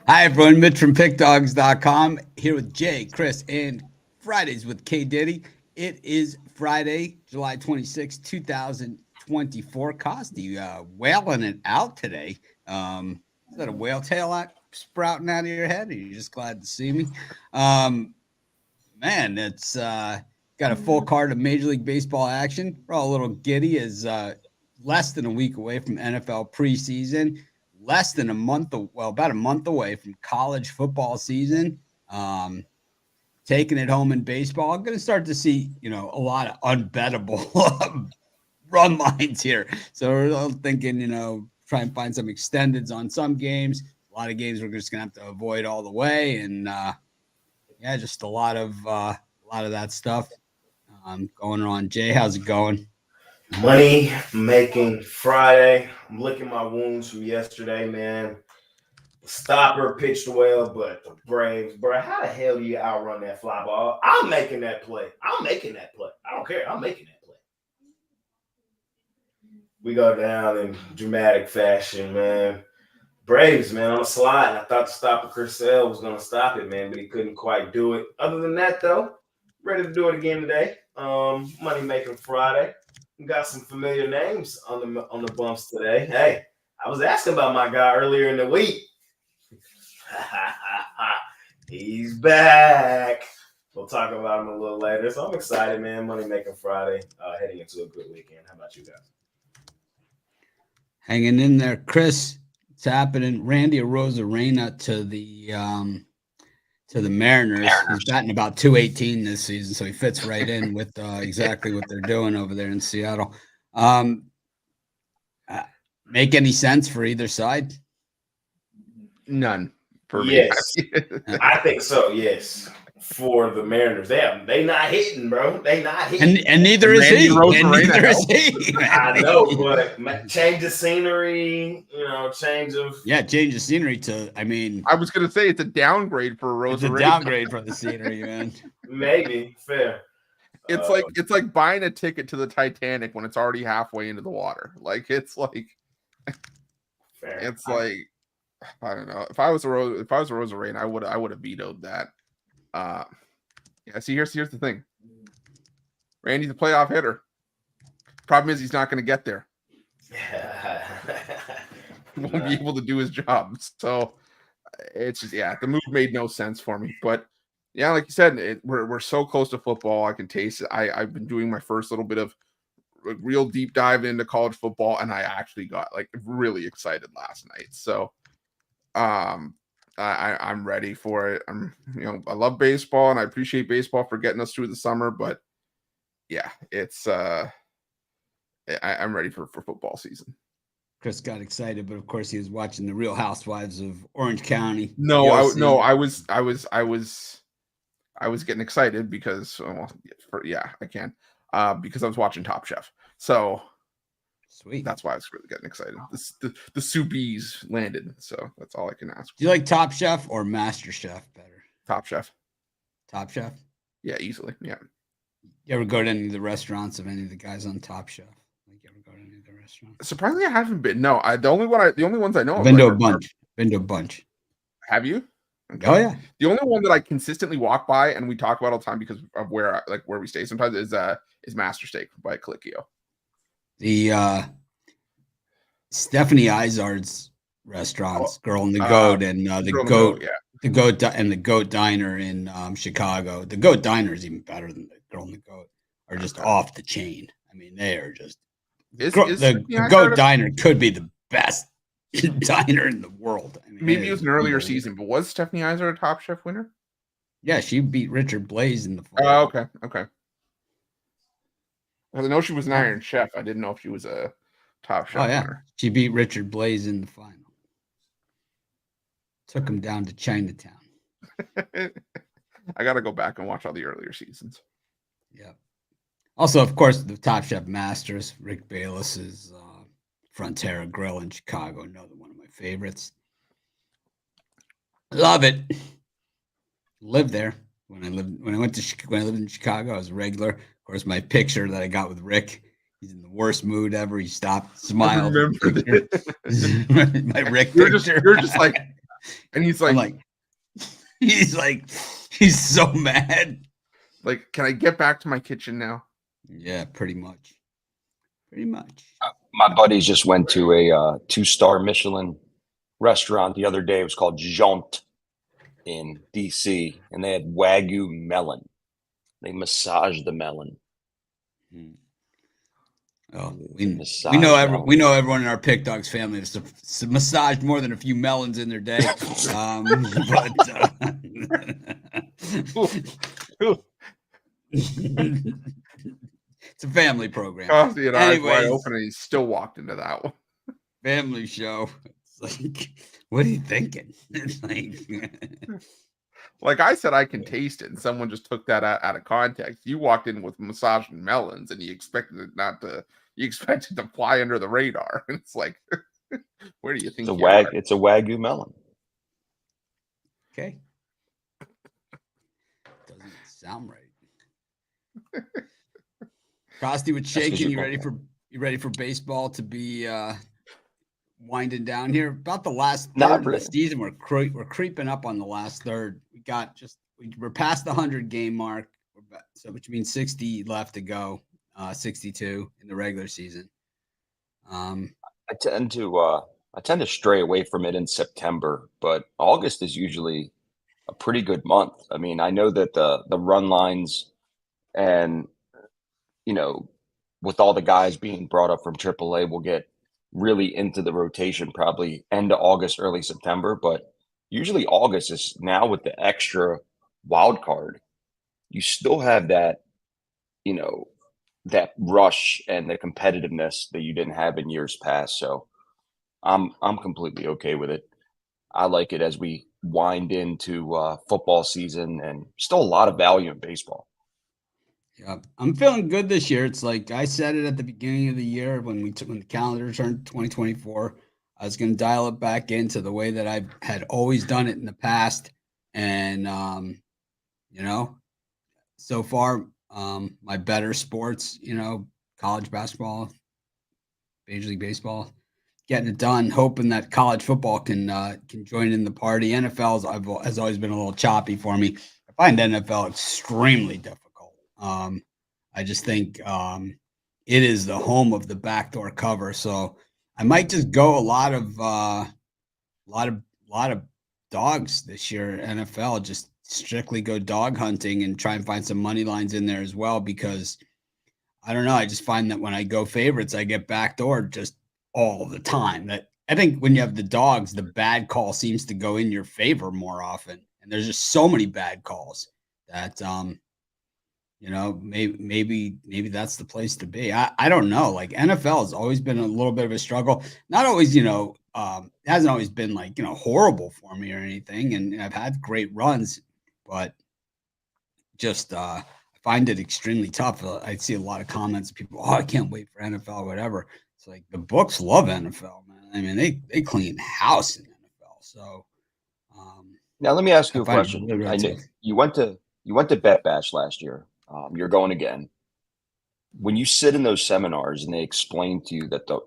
Hi, everyone. Mitch from PickDogs.com here with Jay, Chris, and Fridays with K. Diddy. It is Friday, July 26, 2024. Costi, whaling it out today. Is that a whale tail sprouting out of your head? Or are you just glad to see me? Man, it's got a full card of Major League Baseball action. We're all a little giddy as less than a week away from NFL preseason. Less than a month, about a month away from college football season. Taking it home in baseball. I'm going to start to see, a lot of unbettable run lines here. So we're thinking, try and find some extendeds on some games. A lot of games we're just going to have to avoid all the way. And just a lot of that stuff going on. Jay, how's it going? Money making Friday. I'm licking my wounds from yesterday, man. The stopper pitched well, but the Braves, bro, how the hell do you outrun that fly ball? I'm making that play. I don't care. I'm making that play. We go down in dramatic fashion, man. Braves, man, on a slide. I thought the stopper Chris Sale was going to stop it, man, but he couldn't quite do it. Other than that, though, ready to do it again today. Money making Friday. We got some familiar names on the bumps today. Hey, I was asking about my guy earlier in the week. He's back. We'll talk about him a little later. So I'm excited, man. Money making Friday, heading into a good weekend. How about you guys? Hanging in there, Chris. It's happening. Randy Arozarena to the Mariners. He's batting about 218 this season, so he fits right in with exactly what they're doing over there in Seattle. Make any sense for either side? None for me. Yes, I think so. Yes, for the Mariners, they not hitting, bro. They not hitting, and neither is he. Neither is he. I know, but change of scenery, change of scenery to. I mean, I was gonna say it's a downgrade for Rosarena. It's a downgrade for the scenery, man. Maybe fair. It's like buying a ticket to the Titanic when it's already halfway into the water. Fair. It's like. I don't know. If I was a Rosarena, I would have vetoed that. See, here's the thing. Randy's a playoff hitter. Problem is he's not going to get there. He won't be able to do his job. So it's just the move made no sense for me. But like you said, we're so close to football. I can taste it. I've been doing my first little bit of real deep dive into college football, and I actually got really excited last night. So. I'm ready for it. I love baseball and I appreciate baseball for getting us through the summer, but it's I'm ready for football season. Chris got excited, but of course he was watching the Real Housewives of Orange County. I was getting excited because I can because I was watching Top Chef. So sweet. That's why I was really getting excited. The Soubies landed, so that's all I can ask. Do you like Top Chef or Master Chef better? Top Chef. Top Chef? Yeah, easily. Yeah. You ever go to any of the restaurants of any of the guys on Top Chef? You ever go to any of the restaurants? Surprisingly, I haven't been. No, the only ones I know. Been to a bunch. Been to a bunch. Have you? Okay. Oh yeah. The only one that I consistently walk by and we talk about all the time because of where we stay sometimes is Master Steak by Clickio. The Stephanie Izard's restaurants, Girl and the Goat, and the Goat Diner in Chicago. The Goat Diner is even better than the Girl and the Goat. Are just off the chain. I mean, they are just. The Goat Diner could be the best diner in the world. I mean, maybe it was an earlier season, but was Stephanie Izard a Top Chef winner? Yeah, she beat Richard Blaze in the. Oh, okay. I know she was an Iron Chef. I didn't know if she was a Top Chef winner. She beat Richard Blaze in the final. Took him down to Chinatown. I got to go back and watch all the earlier seasons. Yeah. Also, of course, the Top Chef Masters, Rick Bayless's Frontera Grill in Chicago, another one of my favorites. Love it. Lived there when I lived in Chicago. I was a regular. Of course, my picture that I got with Rick, he's in the worst mood ever. He stopped, smiled. I remember my Rick you're picture. You're just like, And he's I'm like, he's so mad. like, can I get back to my kitchen now? Yeah, pretty much. Pretty much. My buddies just went to a 2-star Michelin restaurant the other day. It was called Jaunt in DC, and they had Wagyu melon. They massaged the melon. Oh, we Massage know melon. we know everyone in our Pick Dogs family has massaged more than a few melons in their day. It's a family program. Coffee and eyes wide Anyways. open, and he still walked into that one. Family show. It's like, what are you thinking? It's Like I said, I can taste it, and someone just took that out of context. You walked in with massaging melons, and you expected it you expected to fly under the radar. And it's like, where do you think It's a Wagyu melon. okay. Doesn't sound right. Costi with shaking. You ready for baseball to be winding down here? About the last third of the season, we're creeping up on the last third. We're past the 100-game mark, so which means 60 left to go. 62 in the regular season. I tend to stray away from it in September, but August is usually a pretty good month. I mean, I know that the run lines and, with all the guys being brought up from AAA, will get really into the rotation probably end of August, early September. But usually August is now with the extra wild card. You still have that, that rush and the competitiveness that you didn't have in years past. So I'm completely okay with it. I like it as we wind into football season, and still a lot of value in baseball. Yeah, I'm feeling good this year. It's like I said it at the beginning of the year when the calendar turned 2024. I was going to dial it back into the way that I had always done it in the past, and so far my better sports, college basketball, Major League Baseball, getting it done. Hoping that college football can join in the party. NFL has always been a little choppy for me. I find NFL extremely difficult. I just think it is the home of the backdoor cover. So I might just go a lot of dogs this year. NFL, just strictly go dog hunting and try and find some money lines in there as well, because I don't know. I just find that when I go favorites, I get backdoored just all the time. That I think when you have the dogs, the bad call seems to go in your favor more often. And there's just so many bad calls that maybe that's the place to be. I don't know. Like NFL has always been a little bit of a struggle. Not always, it hasn't always been like, horrible for me or anything. And I've had great runs, but just I find it extremely tough. I see a lot of comments of people, I can't wait for NFL or whatever. It's like the books love NFL, man. I mean, they clean house in NFL. So now let me ask you a question. Really I know you went to Bet Bash last year. You're going again. When you sit in those seminars and they explain to you that the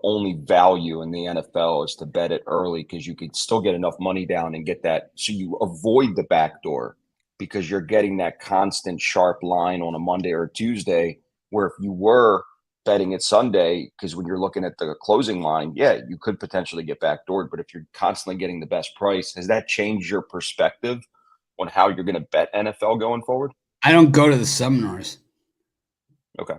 only value in the NFL is to bet it early because you could still get enough money down and get that, so you avoid the back door because you're getting that constant sharp line on a Monday or a Tuesday, where if you were betting it Sunday, because when you're looking at the closing line, yeah, you could potentially get backdoored. But if you're constantly getting the best price, has that changed your perspective on how you're going to bet NFL going forward? I don't go to the seminars. Okay.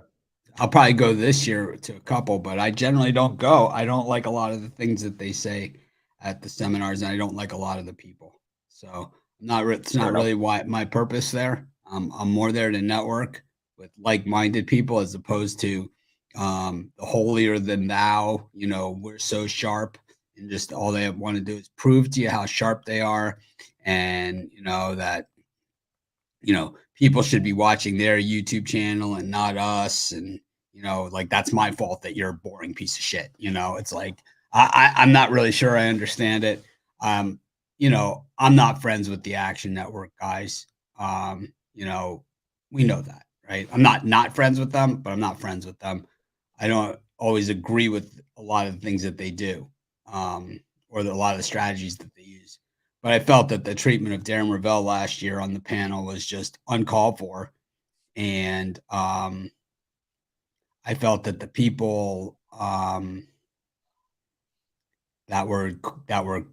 I'll probably go this year to a couple, but I generally don't go. I don't like a lot of the things that they say at the seminars, and I don't like a lot of the people. So it's not really why my purpose there. I'm more there to network with like-minded people as opposed to the holier than thou. We're so sharp, and just all they want to do is prove to you how sharp they are, and that people should be watching their YouTube channel and not us. And, like that's my fault that you're a boring piece of shit. It's like, I'm not really sure I understand it. I'm not friends with the Action Network guys. We know that, right? I'm not friends with them, but I'm not friends with them. I don't always agree with a lot of the things that they do, or a lot of the strategies that they use. But I felt that the treatment of Darren Rovell last year on the panel was just uncalled for. And I felt that the people that were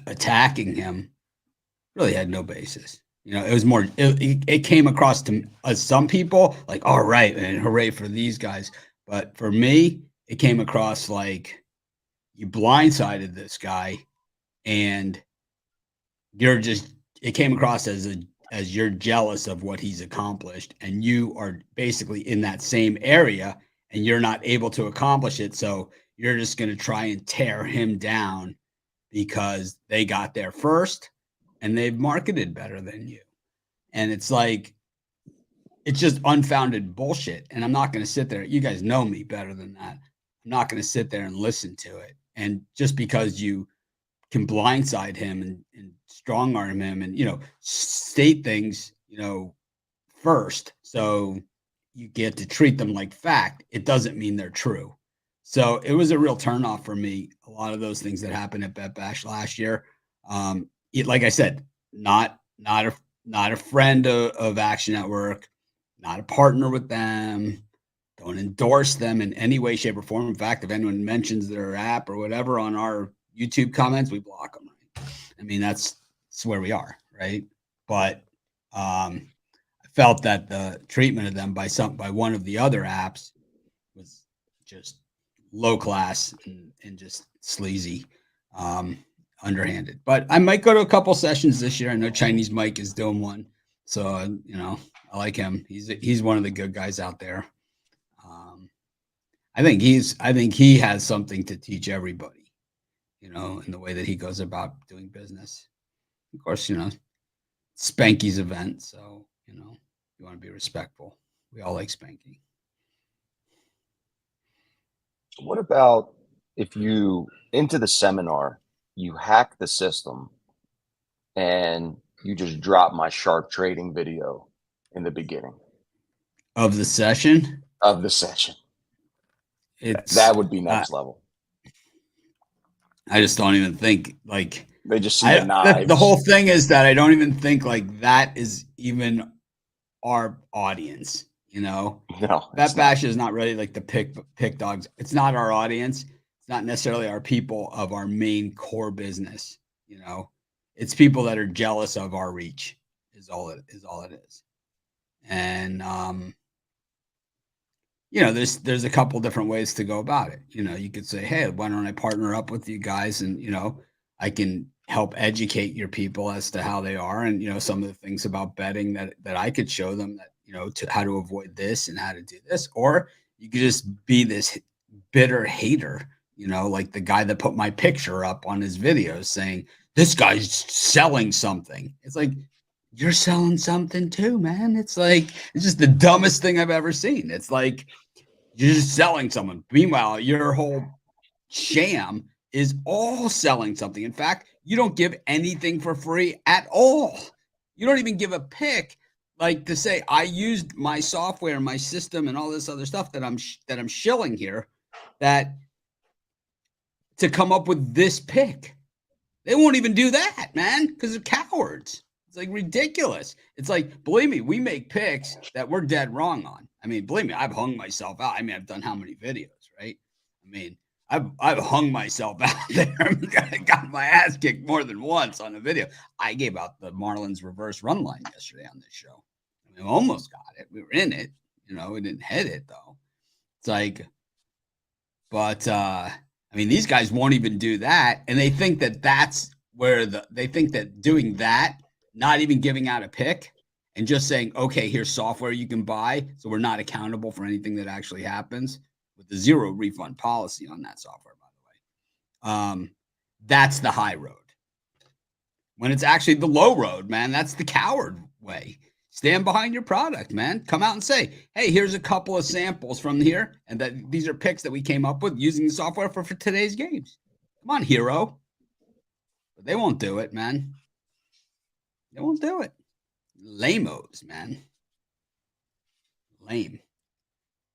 attacking him really had no basis. It was more, it came across to some people like, all right, and hooray for these guys. But for me, it came across like you blindsided this guy, and it came across as you're jealous of what he's accomplished, and you are basically in that same area and you're not able to accomplish it. So you're just going to try and tear him down because they got there first and they've marketed better than you. And it's like, it's just unfounded bullshit. And I'm not going to sit there. You guys know me better than that. I'm not going to sit there and listen to it. And just because you can blindside him and strong arm him and, state things, first, so you get to treat them like fact, it doesn't mean they're true. So it was a real turnoff for me. A lot of those things that happened at Bet Bash last year. Like I said, not a friend of Action Network, not a partner with them. Don't endorse them in any way, shape, or form. In fact, if anyone mentions their app or whatever on our YouTube comments, we block them. Right? I mean, that's where we are, right? But I felt that the treatment of them by one of the other apps was just low class and just sleazy, underhanded. But I might go to a couple sessions this year. I know Chinese Mike is doing one, so I like him. He's one of the good guys out there. I think he has something to teach everybody, in the way that he goes about doing business. Of course, Spanky's event, so you want to be respectful. We all like Spanky. What about if you, into the seminar, you hack the system and you just drop my sharp trading video in the beginning Of the session? That would be next level. I just don't even think like they just see the knives. The whole thing is that I don't even think like that is even our audience. No, Bet Bash is not really like the pick dogs. It's not our audience. It's not necessarily our people of our main core business. It's people that are jealous of our reach. Is all it is. And there's a couple different ways to go about it. You could say, hey, why don't I partner up with you guys, and I can help educate your people as to how they are, and some of the things about betting that I could show them that to how to avoid this and how to do this. Or you could just be this bitter hater, like the guy that put my picture up on his videos saying this guy's selling something. It's like, you're selling something too, man. It's like, it's just the dumbest thing I've ever seen. It's like, you're just selling someone. Meanwhile, your whole sham is all selling something. In fact, you don't give anything for free at all. You don't even give a pick, like to say, I used my software, my system, and all this other stuff that I'm shilling here, that to come up with this pick. They won't even do that, man, because they're cowards. It's like ridiculous. It's like, believe me, we make picks that we're dead wrong on. I mean, believe me, I've hung myself out. I mean, I've done how many videos, right? I mean, I've hung myself out there. I got my ass kicked more than once on a video. I gave out the Marlins reverse run line yesterday on this show. I mean, almost got it. We were in it. We didn't hit it though. It's like, but I mean, these guys won't even do that, and they think that that's where they think that doing that, not even giving out a pick and just saying, okay, here's software you can buy, so we're not accountable for anything that actually happens, with the zero refund policy on that software, by the way. That's the high road. When it's actually the low road, man, that's the coward way. Stand behind your product, man. Come out and say, hey, here's a couple of samples from here, and that these are picks that we came up with using the software for today's games. Come on, hero. But they won't do it, man. They won't do it. Lame-os, man. Lame.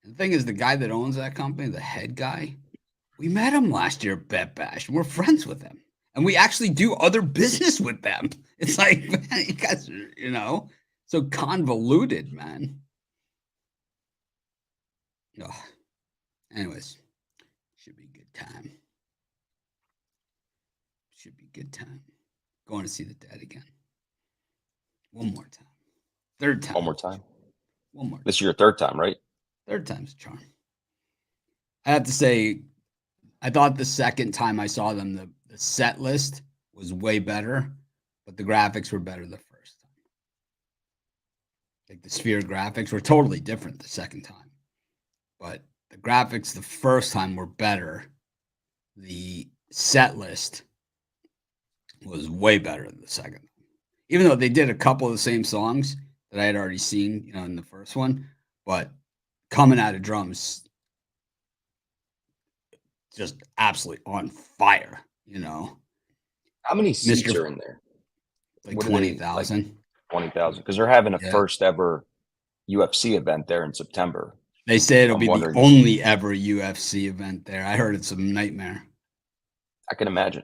And the thing is, the guy that owns that company, the head guy, We met him last year at Bet Bash, and we're friends with him. And we actually do other business with them. It's like, man, you guys are, so convoluted, man. Ugh. Anyways, should be a good time. Should be a good time. Going to see the Dead again. One more time. Third time. One more time. One more time. This is your third time, right? Third time's a charm. I have to say, I thought the second time I saw them, the set list was way better, but the graphics were better the first time. Like the Sphere graphics were totally different the second time, but the graphics the first time were better. The set list was way better than the second time. Even though they did a couple of the same songs that I had already seen, in the first one, but coming out of drums, just absolutely on fire, How many seats Mr. are in there? like What are they, 20,000. 20,000. Because they're having a Yeah. first ever UFC event there in September. They say it'll I'm be wondering- the only ever UFC event there. I heard it's a nightmare. I can imagine.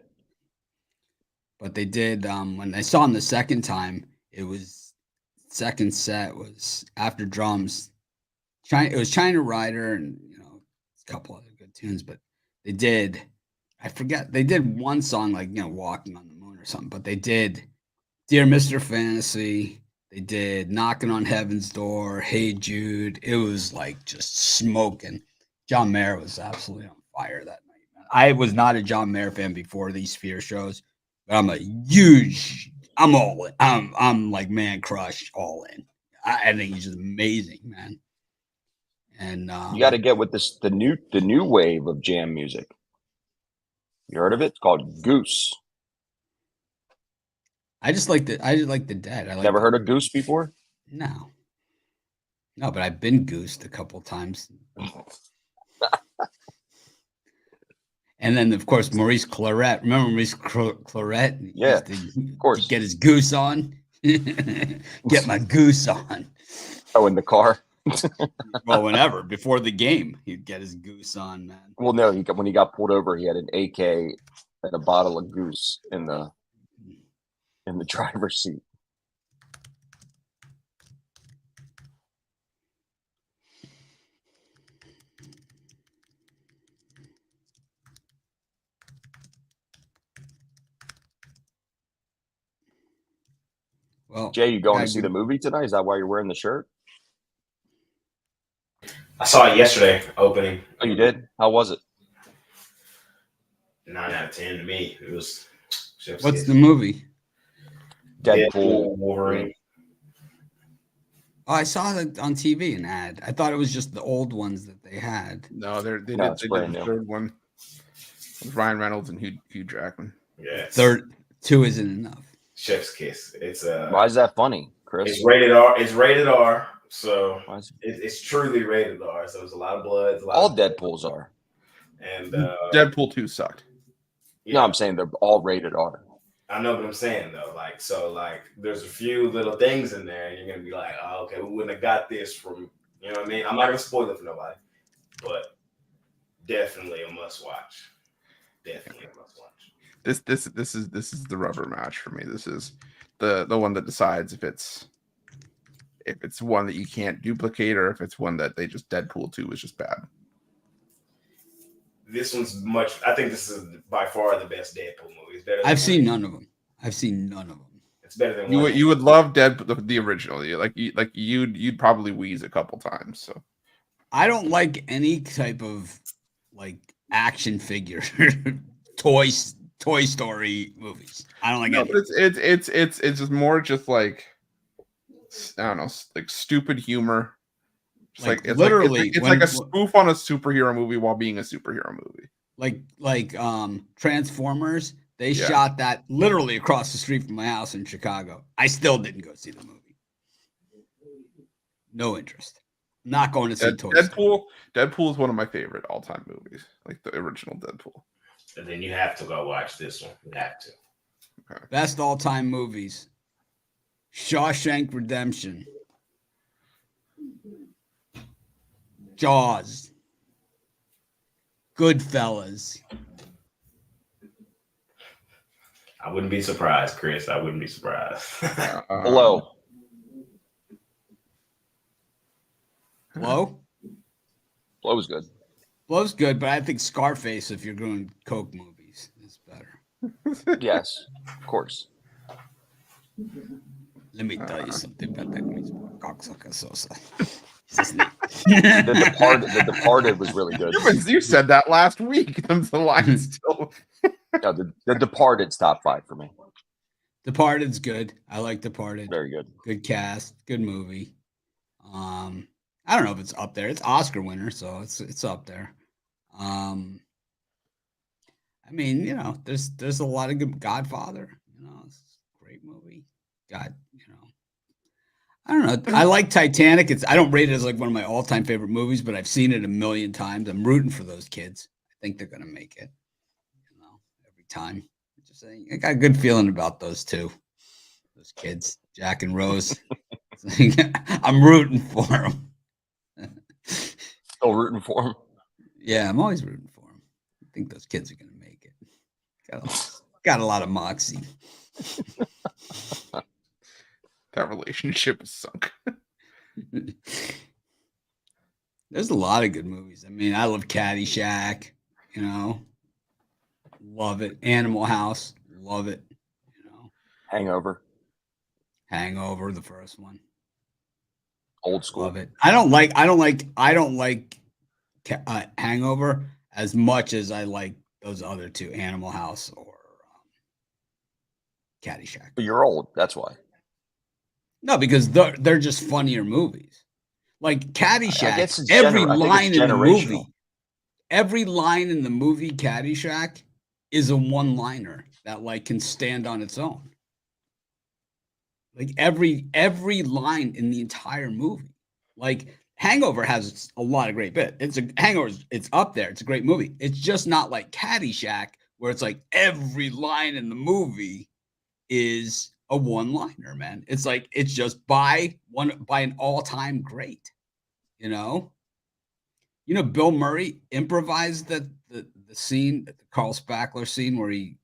But they did, when I saw them the second time, it was, second set was after drums. It was China Rider and, a couple other good tunes, but they did, I forget, they did one song like, Walking on the Moon or something, but they did Dear Mr. Fantasy. They did Knocking on Heaven's Door, Hey Jude. It was like just smoking. John Mayer was absolutely on fire that night, man. I was not a John Mayer fan before these Sphere shows, but I'm all in. I'm like man crush all in. I think he's just amazing, man. And You got to get with this the new wave of jam music. You heard of it? It's called Goose. I just like the Dead. I like Never heard of Goose before? No, but I've been goosed a couple times. And then, of course, Maurice Claret. Remember Maurice Claret? He Yeah, used to of course. get his goose on. Get my goose on. Oh, in the car. Well, whenever before the game, he'd get his goose on, man. Well, no, when he got pulled over, he had an AK and a bottle of Goose in the driver's seat. Well, Jay, you going to see the movie tonight? Is that why you're wearing the shirt? I saw it yesterday opening. Oh, you did? How was it? 9 out of 10 to me. It was. What's the movie? Deadpool. Wolverine. Oh, I saw it on TV, an ad. I thought it was just the old ones that they had. No, they did it's the brand new. third one with Ryan Reynolds and Hugh Jackman. Yeah. Third, 2 isn't enough. Chef's kiss. It's Why is that funny, Chris? It's rated R. It's rated R. So Why is- it's truly rated R. So there's a lot of blood. It's a lot all of Deadpools are. And Deadpool 2 sucked. No, I'm saying they're all rated R. I know what I'm saying though. There's a few little things in there, and you're gonna be like, oh, okay, we wouldn't have got this from, you know what I mean? I'm not gonna spoil it for nobody, but definitely a must watch. Definitely a must watch. This is the rubber match for me. This is the one that decides if it's one that you can't duplicate or if it's one that they just Deadpool 2 is just bad. This one's much. I think this is by far the best Deadpool movie. It's better. I've seen none of them. It's better than You would love the original. You'd probably wheeze a couple times. So I don't like any type of like action figure toy story movies. I don't like no, any. but it's just more just like, I don't know, like stupid humor. Like, It's literally, it's like a spoof on a superhero movie while being a superhero movie. Like Transformers. They shot that literally across the street from my house in Chicago. I still didn't go see the movie. No interest. Not going to see Toy Story. Deadpool is one of my favorite all-time movies, like the original Deadpool. And then you have to go watch this one. You have to. Okay. Best all-time movies. Shawshank Redemption. Jaws. Goodfellas. I wouldn't be surprised, Chris. I wouldn't be surprised. Hello. Blow? Blow was good. Blow's good, but I think Scarface, if you're doing Coke movies, is better. Yes, of course. Let me tell you something about that cocksucker Sosa. The Departed was really good. You said that last week. The line still. No, the Departed's top 5 for me. Departed's good. I like Departed. Very good. Good cast. Good movie. I don't know if it's up there. It's Oscar winner, so it's up there. I mean, you know, there's a lot of good. Godfather, you know, it's a great movie. God, you know, I don't know. I like Titanic. I don't rate it as like one of my all-time favorite movies, but I've seen it a million times. I'm rooting for those kids. I think they're gonna make it. You know, every time. Just saying, I got a good feeling about those two, those kids, Jack and Rose. I'm rooting for them. Still rooting for them. Yeah, I'm always rooting for them. I think those kids are gonna make it. Got a lot of moxie. That relationship is sunk. There's a lot of good movies. I mean, I love Caddyshack, you know. Love it. Animal House, love it. You know. Hangover. Hangover, the first one. Old school. Love it. I don't like Hangover as much as I like those other two, Animal House or Caddyshack. But you're old, that's why. No, because they're just funnier movies. Like Caddyshack, every line in the movie Caddyshack is a one-liner that like can stand on its own. Like every line in the entire movie. Like Hangover has a lot of great bits. It's up there. It's a great movie. It's just not like Caddyshack where it's like every line in the movie is a one-liner, man. It's like it's just by an all-time great. You know, Bill Murray improvised the scene, the Carl Spackler scene where he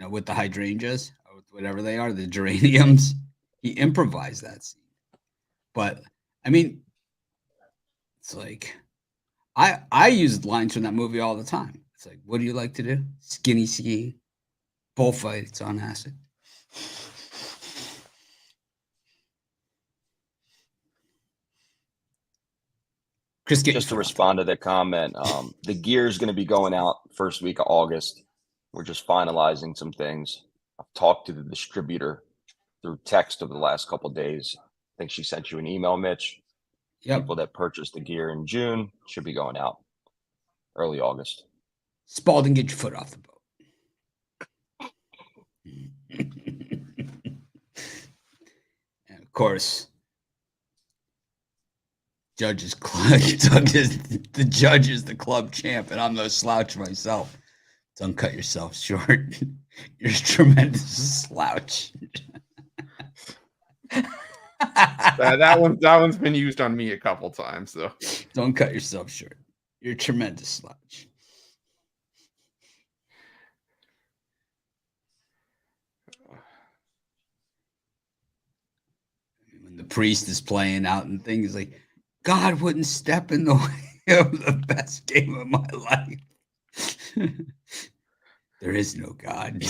with the hydrangeas or whatever they are, the geraniums. He improvised that scene. But I mean, it's like I use lines from that movie all the time. It's like, what do you like to do? Skinny skiing, bullfights on acid. Chris, just to respond to that comment, the gear is going to be going out first week of August. We're just finalizing some things. I've talked to the distributor through text over the last couple of days. I think she sent you an email, Mitch. Yep. People that purchased the gear in June should be going out early August. Spalding, get your foot off the boat. And of course, the judge is the club champ, and I'm no slouch myself. Don't cut yourself short. You're a tremendous slouch. that one's been used on me a couple times, so don't cut yourself short. You're a tremendous slouch. When the priest is playing out and things like, God wouldn't step in the way of the best game of my life. There is no God.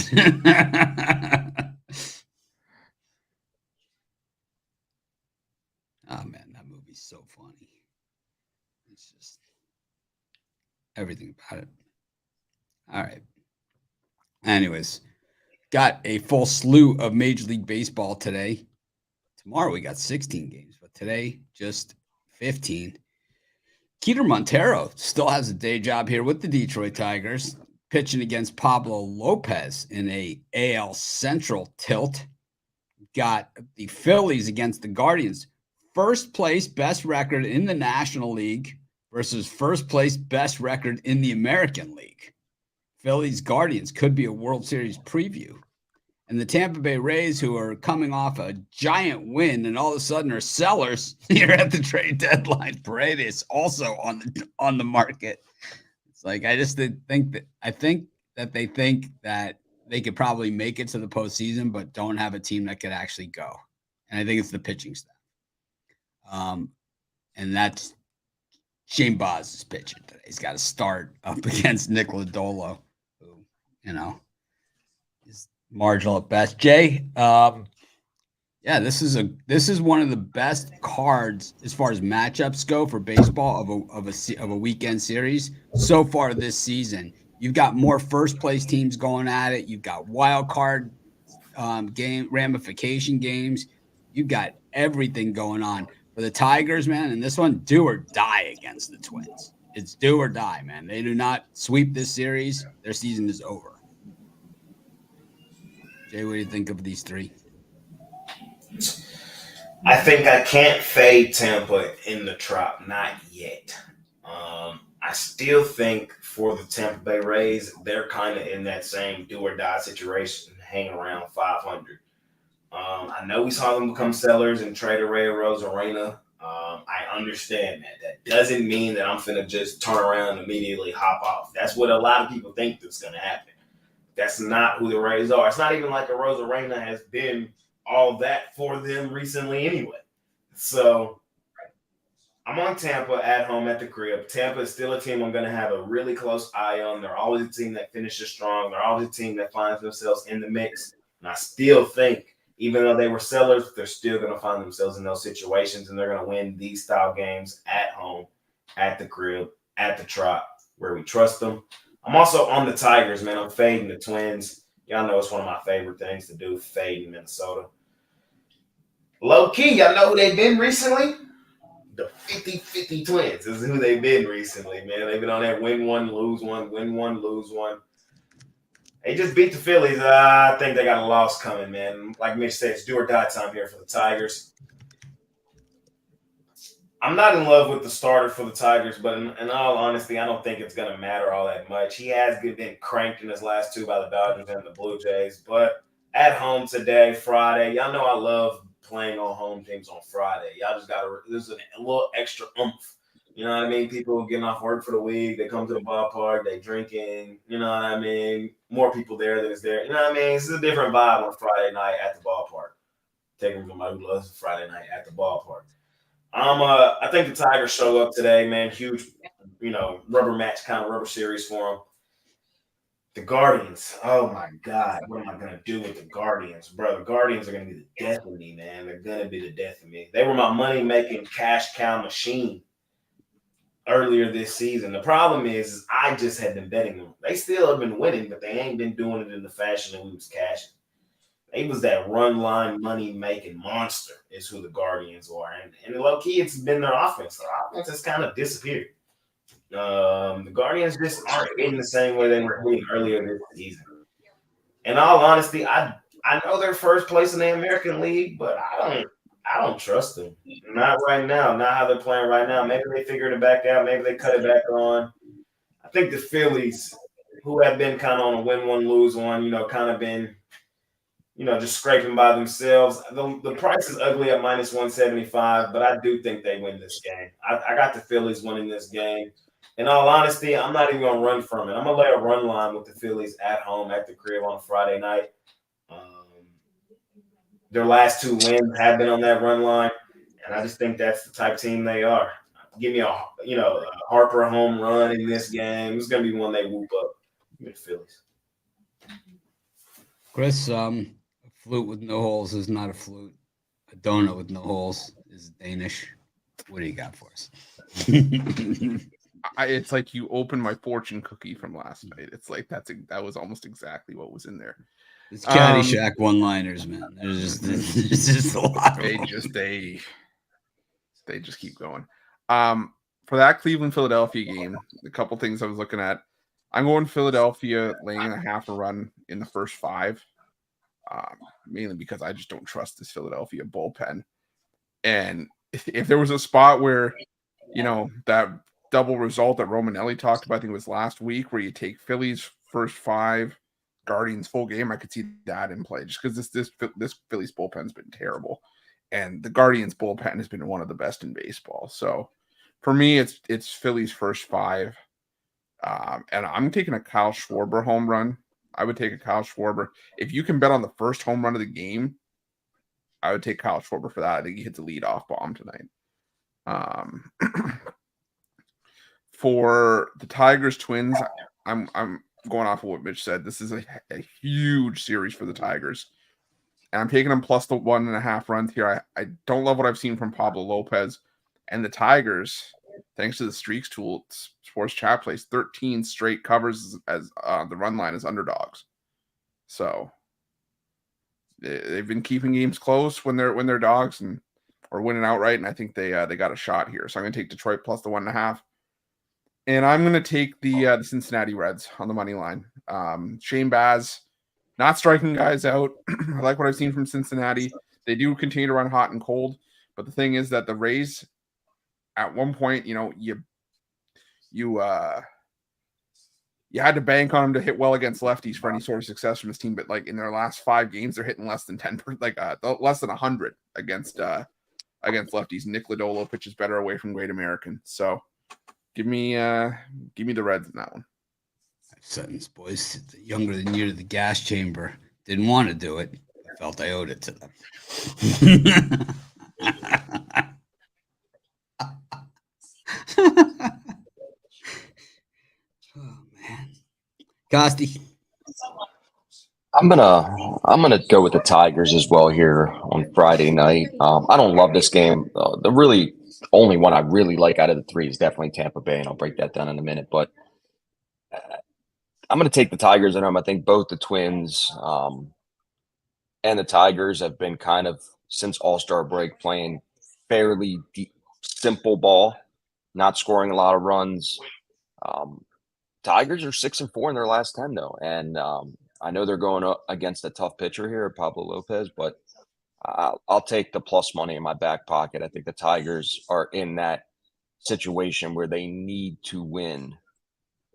Oh, man, that movie's so funny. It's just everything about it. All right. Anyways, got a full slew of Major League Baseball today. Tomorrow we got 16 games, but today just 15. Keter Montero still has a day job here with the Detroit Tigers, pitching against Pablo Lopez in a AL Central tilt. Got the Phillies against the Guardians. First place best record in the National League versus first place best record in the American League. Phillies-Guardians could be a World Series preview. And the Tampa Bay Rays, who are coming off a giant win and all of a sudden are sellers here at the trade deadline. Paredes also on the market. It's like I just think that they think that they could probably make it to the postseason, but don't have a team that could actually go. And I think it's the pitching staff. And that's Shane Baz is pitching today. He's got to start up against Nick Lodolo, who, is marginal at best. Jay, yeah, this is one of the best cards as far as matchups go for baseball of a weekend series so far this season. You've got more first place teams going at it. You've got wild card game ramification games. You've got everything going on for the Tigers, man. And this one, do or die against the Twins. It's do or die, man. They do not sweep this series. Their season is over. Jay, what do you think of these three? I think I can't fade Tampa in the Trop, not yet. I still think for the Tampa Bay Rays, they're kind of in that same do or die situation, hanging around 500. I know we saw them become sellers and trade away Rosarena. I understand that. That doesn't mean that I'm finna just turn around and immediately hop off. That's what a lot of people think that's gonna happen. That's not who the Rays are. It's not even like a Rosarena has been all that for them recently anyway. So I'm on Tampa at home at the crib. Tampa is still a team I'm going to have a really close eye on. They're always a team that finishes strong. They're always a team that finds themselves in the mix. And I still think, even though they were sellers, they're still going to find themselves in those situations, and they're going to win these style games at home, at the crib, at the Trop, where we trust them. I'm also on the Tigers, man. I'm fading the Twins. Y'all know it's one of my favorite things to do, fading Minnesota. Low key, y'all know who they've been recently? The 50-50 Twins is who they've been recently, man. They've been on that win one, lose one, win one, lose one. They just beat the Phillies. I think they got a loss coming, man. Like Mitch said, it's do or die time here for the Tigers. I'm not in love with the starter for the Tigers, but in all honesty, I don't think it's going to matter all that much. He has been cranked in his last two by the Dodgers and the Blue Jays, but at home today, Friday, y'all know I love playing on home teams on Friday. Y'all just got to – there's a little extra oomph. You know what I mean? People getting off work for the week. They come to the ballpark. They drinking. You know what I mean? More people there than is there. You know what I mean? It's a different vibe on Friday night at the ballpark. Taking from somebody who loves Friday night at the ballpark. I think the Tigers show up today, man. Huge, rubber match kind of rubber series for them. The Guardians. Oh, my God. What am I going to do with the Guardians? Bro, the Guardians are going to be the death of me, man. They're going to be the death of me. They were my money-making cash cow machine earlier this season. The problem is I just had been betting them. They still have been winning, but they ain't been doing it in the fashion that we was cashing. They was that run line money-making monster is who the Guardians are. And low-key, it's been their offense. Their offense has kind of disappeared. The Guardians just aren't hitting the same way they were hitting earlier this season. In all honesty, I know they're first place in the American League, but I don't trust them. Not right now. Not how they're playing right now. Maybe they figured it back out. Maybe they cut it back on. I think the Phillies, who have been kind of on a win one, lose one, kind of been, just scraping by themselves. The price is ugly at minus 175, but I do think they win this game. I got the Phillies winning this game. In all honesty, I'm not even going to run from it. I'm going to lay a run line with the Phillies at home at the crib on Friday night. Their last two wins have been on that run line, and I just think that's the type of team they are. Give me a Harper home run in this game. It's going to be one they whoop up. Give me the Phillies. Chris, a flute with no holes is not a flute. A donut with no holes is Danish. What do you got for us? It's like you opened my fortune cookie from last night. It's like that was almost exactly what was in there. It's Caddyshack one-liners, man. There's just a lot. They just keep going. For that Cleveland-Philadelphia game, a couple things I was looking at. I'm going Philadelphia laying a half a run in the first 5, mainly because I just don't trust this Philadelphia bullpen. And if there was a spot where, that double result that Romanelli talked about, I think it was last week, where you take Phillies first 5, Guardians full game, I could see that in play, just because this Phillies bullpen's been terrible, and the Guardians bullpen has been one of the best in baseball. So for me, it's Phillies first 5. And I'm taking a Kyle Schwarber home run. I would take a Kyle Schwarber. If you can bet on the first home run of the game, I would take Kyle Schwarber for that. I think he hits a leadoff bomb tonight. For the Tigers Twins, I'm going off of what Mitch said. This is a huge series for the Tigers. And I'm taking them plus the 1.5 runs here. I don't love what I've seen from Pablo Lopez. And the Tigers, thanks to the Streaks tool, Sports Chat plays 13 straight covers as the run line is underdogs. So they've been keeping games close when they're dogs or winning outright, and I think they got a shot here. So I'm going to take Detroit plus the 1.5, and I'm going to take the Cincinnati Reds on the money line. Shane Baz not striking guys out. I like what I've seen from Cincinnati. They do continue to run hot and cold, but the thing is that the Rays, at one point, you had to bank on them to hit well against lefties for any sort of success from this team. But like in their last 5 games, they're hitting less than 10, less than 100 against lefties. Nick Lodolo pitches better away from Great American. So give me the Reds in that one. Sentence, boys. Younger than you to the gas chamber. Didn't want to do it. I felt I owed it to them. Oh man, Costi. I'm gonna go with the Tigers as well here on Friday night. I don't love this game. The really only one I really like out of the 3 is definitely Tampa Bay, and I'll break that down in a minute. But I'm going to take the Tigers at home. I think both the Twins and the Tigers have been kind of, since All-Star break, playing fairly simple ball, not scoring a lot of runs. Tigers are 6-4 in their last 10, though. And I know they're going up against a tough pitcher here, Pablo Lopez, but I'll take the plus money in my back pocket. I think the Tigers are in that situation where they need to win.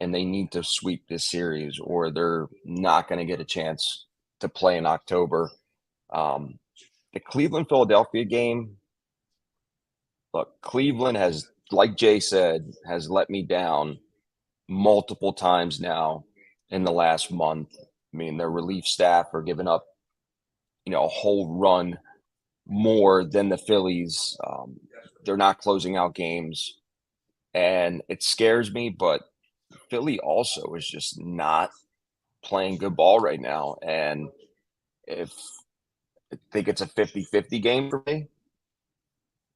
And they need to sweep this series, or they're not going to get a chance to play in October. The Cleveland-Philadelphia game, look, Cleveland has, like Jay said, has let me down multiple times now in the last month. I mean, their relief staff are giving up, a whole run more than the Phillies. They're not closing out games, and it scares me, but Philly also is just not playing good ball right now. And I think it's a 50-50 game for me.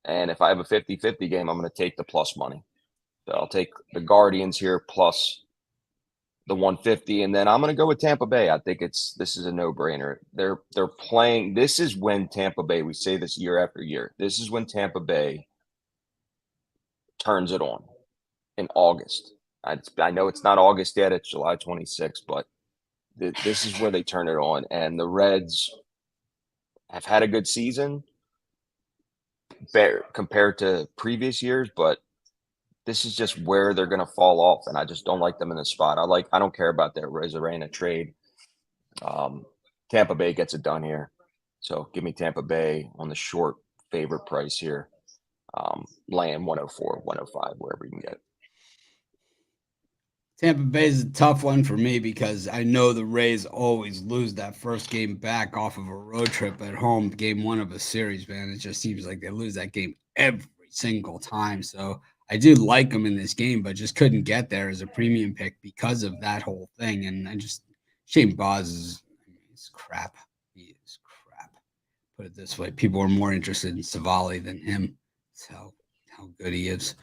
And if I have a 50-50 game, I'm going to take the plus money. So I'll take the Guardians here plus the 150. And then I'm going to go with Tampa Bay. I think this is a no-brainer. They're playing. This is when Tampa Bay, we say this year after year, this is when Tampa Bay turns it on in August. I know it's not August yet. It's July 26th, but this is where they turn it on. And the Reds have had a good season compared to previous years, but this is just where they're going to fall off. And I just don't like them in this spot. I don't care about that Arena trade. Tampa Bay gets it done here. So give me Tampa Bay on the short favorite price here. Laying 104, 105, wherever you can get it. Tampa Bay is a tough one for me because I know the Rays always lose that first game back off of a road trip at home, game 1 of a series, man. It just seems like they lose that game every single time. So I do like them in this game, but just couldn't get there as a premium pick because of that whole thing. And Shane Baz is crap. He is crap. Put it this way. People are more interested in Savali than him. So how good he is.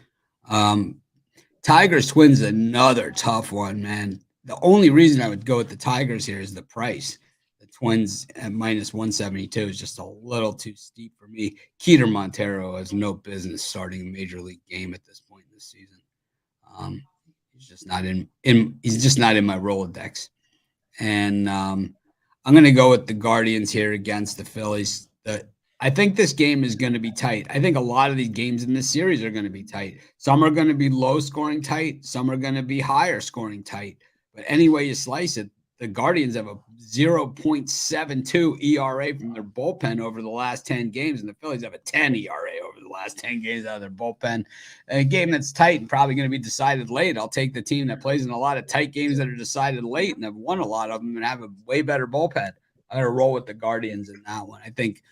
Tigers Twins is another tough one, man. The only reason I would go with the Tigers here is the price. The Twins at minus 172 is just a little too steep for me. Keter Montero has no business starting a major league game at this point in the season. He's just not in my Rolodex. And I'm going to go with the Guardians here against the Phillies. I think this game is going to be tight. I think a lot of these games in this series are going to be tight. Some are going to be low scoring tight. Some are going to be higher scoring tight. But any way you slice it, the Guardians have a 0.72 ERA from their bullpen over the last 10 games, and the Phillies have a 10 ERA over the last 10 games out of their bullpen. A game that's tight and probably going to be decided late. I'll take the team that plays in a lot of tight games that are decided late and have won a lot of them and have a way better bullpen. I'm going to roll with the Guardians in that one. I think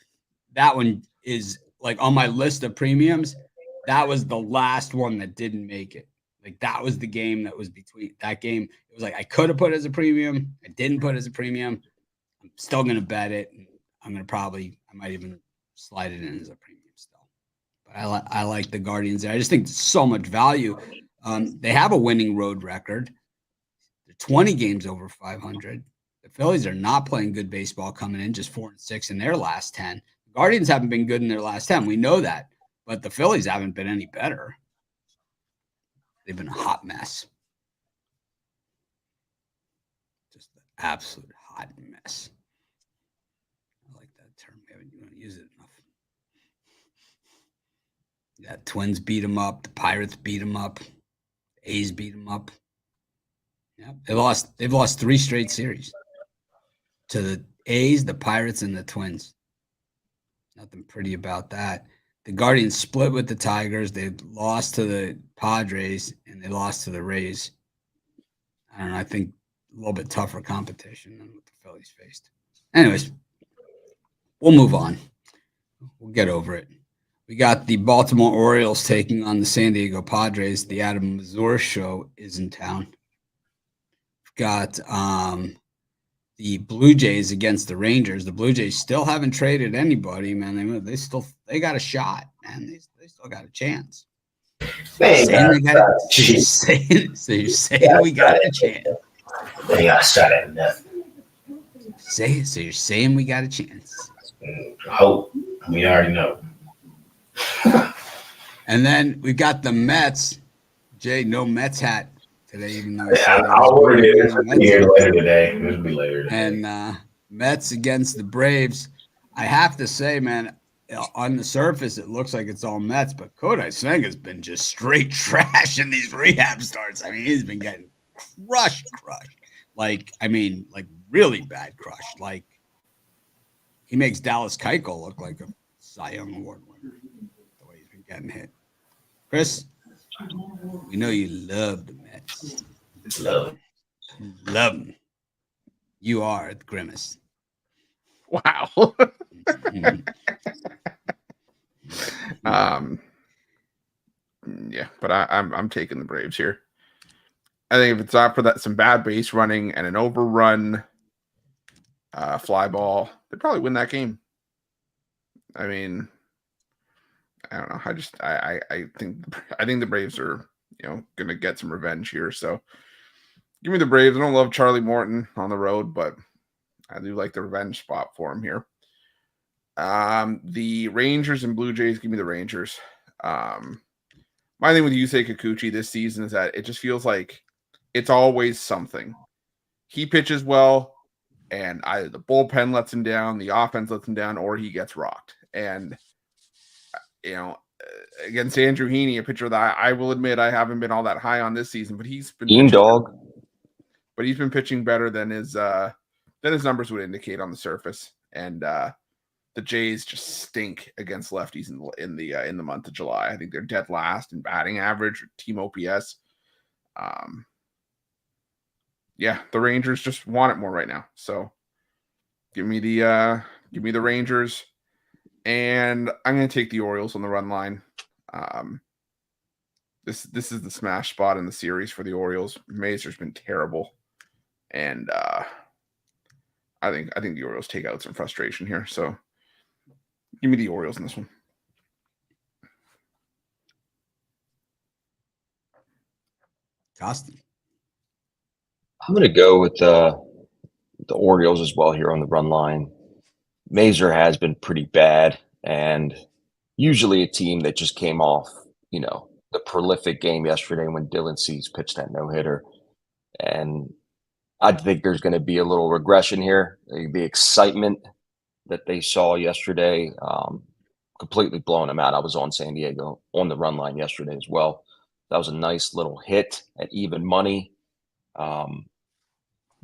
that one is like on my list of premiums. That was the last one that didn't make it. Like that was the game that was between that game. It was like I could have put it as a premium. I didn't put it as a premium. I'm still going to bet it. I'm going to I might even slide it in as a premium still. But I like the Guardians there. I just think there's so much value. They have a winning road record. They're 20 games over 500. The Phillies are not playing good baseball coming in, just 4-6 in their last 10. The Guardians haven't been good in their last 10. We know that. But the Phillies haven't been any better. They've been a hot mess. Just an absolute hot mess. I like that term. We haven't used it enough. Yeah, Twins beat them up. The Pirates beat them up. The A's beat them up. Yeah, they've lost 3 straight series to the A's, the Pirates, and the Twins. Nothing pretty about that. The Guardians split with the Tigers. They lost to the Padres, and they lost to the Rays. I don't know. I think a little bit tougher competition than what the Phillies faced. Anyways, we'll move on. We'll get over it. We got the Baltimore Orioles taking on the San Diego Padres. The Adam Mazur show is in town. We've got the Blue Jays against the Rangers. The Blue Jays still haven't traded anybody, man. They got a shot, man. They still got a chance. So you're saying we got a chance. They got a shot at nothing. So you're saying we got a chance. Hope. We already know. And then we got the Mets. Jay, no Mets hat today, even though I'll order it. It'll be here later today. It'll be later today. And Mets against the Braves. I have to say, man, on the surface, it looks like it's all Mets, but Kodai Senga's been just straight trash in these rehab starts. I mean, he's been getting crushed. Like really bad crushed. Like, he makes Dallas Keuchel look like a Cy Young Award winner, the way he's been getting hit. Chris, we know you love the Mets. Love them. You are at Grimace. Wow. Yeah, but I'm taking the Braves here. I think if it's not for some bad base running and an overrun fly ball, they'd probably win that game. I mean, I don't know. I think the Braves are, gonna get some revenge here. So give me the Braves. I don't love Charlie Morton on the road, but I do like the revenge spot for him here. The Rangers and Blue Jays, give me the Rangers. My thing with Yusei Kikuchi this season is that it just feels like it's always something. He pitches well, and either the bullpen lets him down, the offense lets him down, or he gets rocked. And, against Andrew Heaney, a pitcher that I will admit I haven't been all that high on this season, but he's been pitching better than his numbers would indicate on the surface. And the Jays just stink against lefties in the month of July. I think they're dead last in batting average or team OPS. The Rangers just want it more right now. So give me the Rangers, and I'm going to take the Orioles on the run line. This is the smash spot in the series for the Orioles. Mazur's been terrible, and I think the Orioles take out some frustration here. So give me the Orioles in this one. Costin. I'm going to go with the Orioles as well here on the run line. Mazur has been pretty bad, and usually a team that just came off, the prolific game yesterday when Dylan Cease pitched that no-hitter. And I think there's going to be a little regression here. The excitement that they saw yesterday completely blowing them out. I was on San Diego on the run line yesterday as well. That was a nice little hit at even money.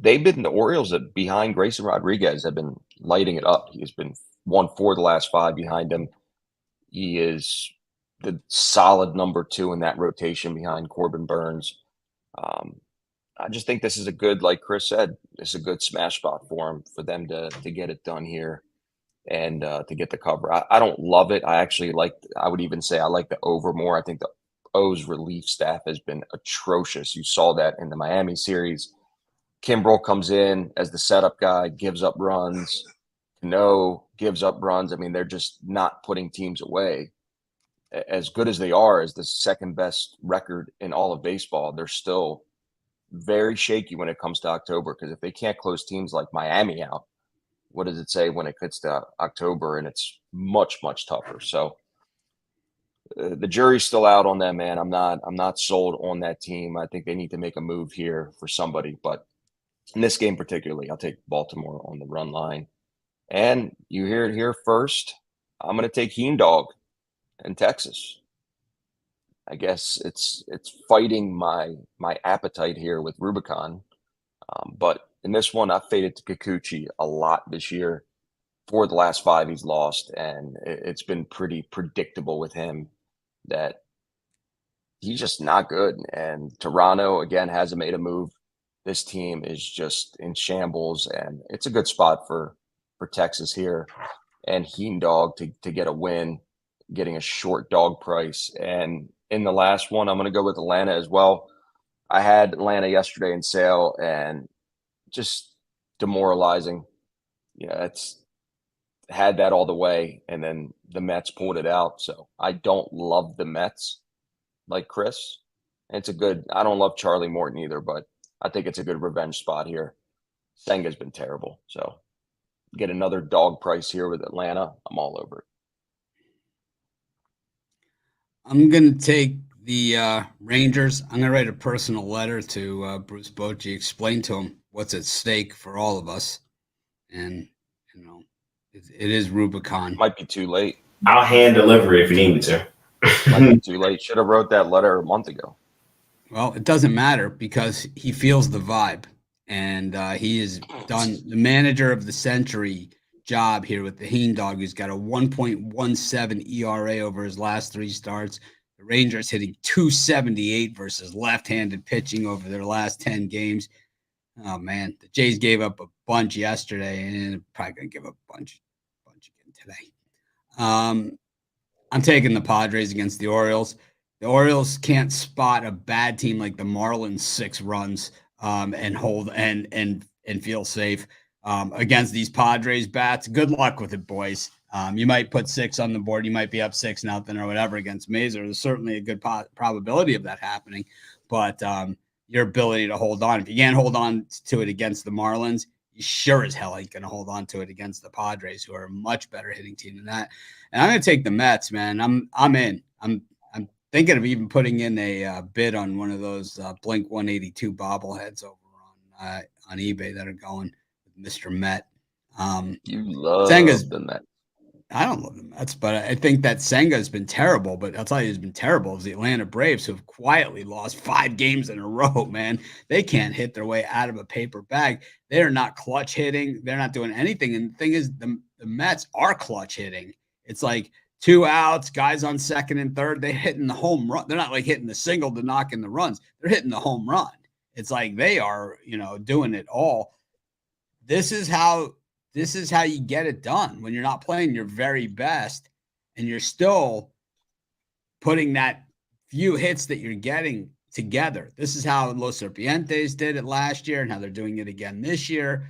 They've been the Orioles that behind Grayson Rodriguez have been lighting it up. He has been 1-4 the last 5 behind him. He is the solid number 2 in that rotation behind Corbin Burns. I just think this is a good, like Chris said, this is a good smash spot for them to get it done here and to get the cover. I don't love it. I would even say I like the over more. I think the O's relief staff has been atrocious. You saw that in the Miami series. Kimbrel comes in as the setup guy, gives up runs. Cano gives up runs. I mean, they're just not putting teams away. As good as they are, as the second best record in all of baseball, they're still very shaky when it comes to October, because if they can't close teams like Miami out, what does it say when it gets to October? And it's much, much tougher. So the jury's still out on them, man. I'm not sold on that team. I think they need to make a move here for somebody. But in this game particularly, I'll take Baltimore on the run line. And you hear it here first. I'm going to take Heendog in Texas. I guess it's fighting my appetite here with Rubicon. But in this one, I've faded to Kikuchi a lot this year. 4 of the last 5 he's lost, and it's been pretty predictable with him that he's just not good. And Toronto, again, hasn't made a move. This team is just in shambles, and it's a good spot for Texas here. And Heendog to get a win, getting a short dog price. And in the last one, I'm going to go with Atlanta as well. I had Atlanta yesterday in sale, and just demoralizing. It's had that all the way, and then the Mets pulled it out. So I don't love the Mets like Chris. It's a good – I don't love Charlie Morton either, but I think it's a good revenge spot here. Senga's been terrible. So get another dog price here with Atlanta. I'm all over it. I'm going to take the Rangers. I'm going to write a personal letter to Bruce Bochy, explain to him what's at stake for all of us. And, it is Rubicon. Might be too late. I'll hand deliver it if you need me to. Might be too late. Should have wrote that letter a month ago. Well, it doesn't matter because he feels the vibe. And he has done the manager of the century job here with the Heendog, who's got a 1.17 ERA over his last 3 starts. The Rangers hitting .278 versus left-handed pitching over their last 10 games. Oh, man. The Jays gave up a bunch yesterday, and probably going to give up a bunch again today. I'm taking the Padres against the Orioles. The Orioles can't spot a bad team like the Marlins 6 runs and hold and feel safe against these Padres bats. Good luck with it, boys. You might put 6 on the board. You might be up 6-0 or whatever against Mazur. There's certainly a good probability of that happening, but your ability to hold on, if you can't hold on to it against the Marlins, you sure as hell ain't going to hold on to it against the Padres, who are a much better hitting team than that. And I'm going to take the Mets, man. I'm in. I'm thinking of even putting in a bid on one of those Blink 182 bobbleheads over on eBay that are going with Mr. Met. You love the Mets. I don't love the Mets, but I think that Senga has been terrible. But I'll tell you, who's been terrible is the Atlanta Braves, who have quietly lost 5 games in a row, man. They can't hit their way out of a paper bag. They're not clutch hitting. They're not doing anything. And the thing is, the Mets are clutch hitting. It's like 2 outs, guys on second and third. They're hitting the home run. They're not like hitting the single to knock in the runs. They're hitting the home run. It's like they are, doing it all. This is how you get it done when you're not playing your very best and you're still putting that few hits that you're getting together. This is how Los Serpientes did it last year and how they're doing it again this year.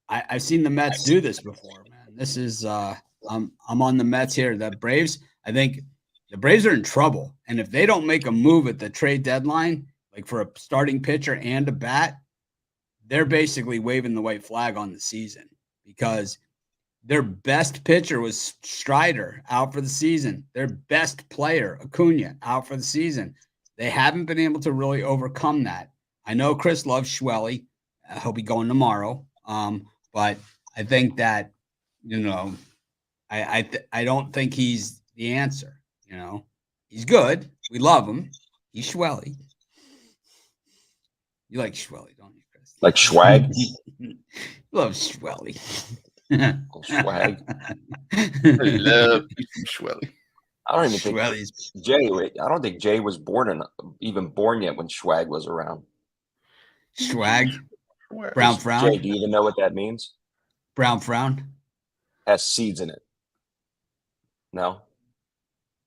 I've seen the Mets do this before, man. This is I'm on the Mets here. The Braves, I think the Braves are in trouble. And if they don't make a move at the trade deadline, like for a starting pitcher and a bat, they're basically waving the white flag on the season because their best pitcher was Strider out for the season. Their best player, Acuna, out for the season. They haven't been able to really overcome that. I know Chris loves Schwelly. He'll be going tomorrow. But I think that, I don't think he's the answer. He's good. We love him. He's Schwelly. You like Schwelly, don't you? Like swag? Love Schwelly. Swag. I love Schwelly. I don't even think Swellies. I don't think Jay was even born yet when Swag was around. Swag. Where- Brown Jay, frown. do you even know what that means? Brown frown. Has seeds in it. No.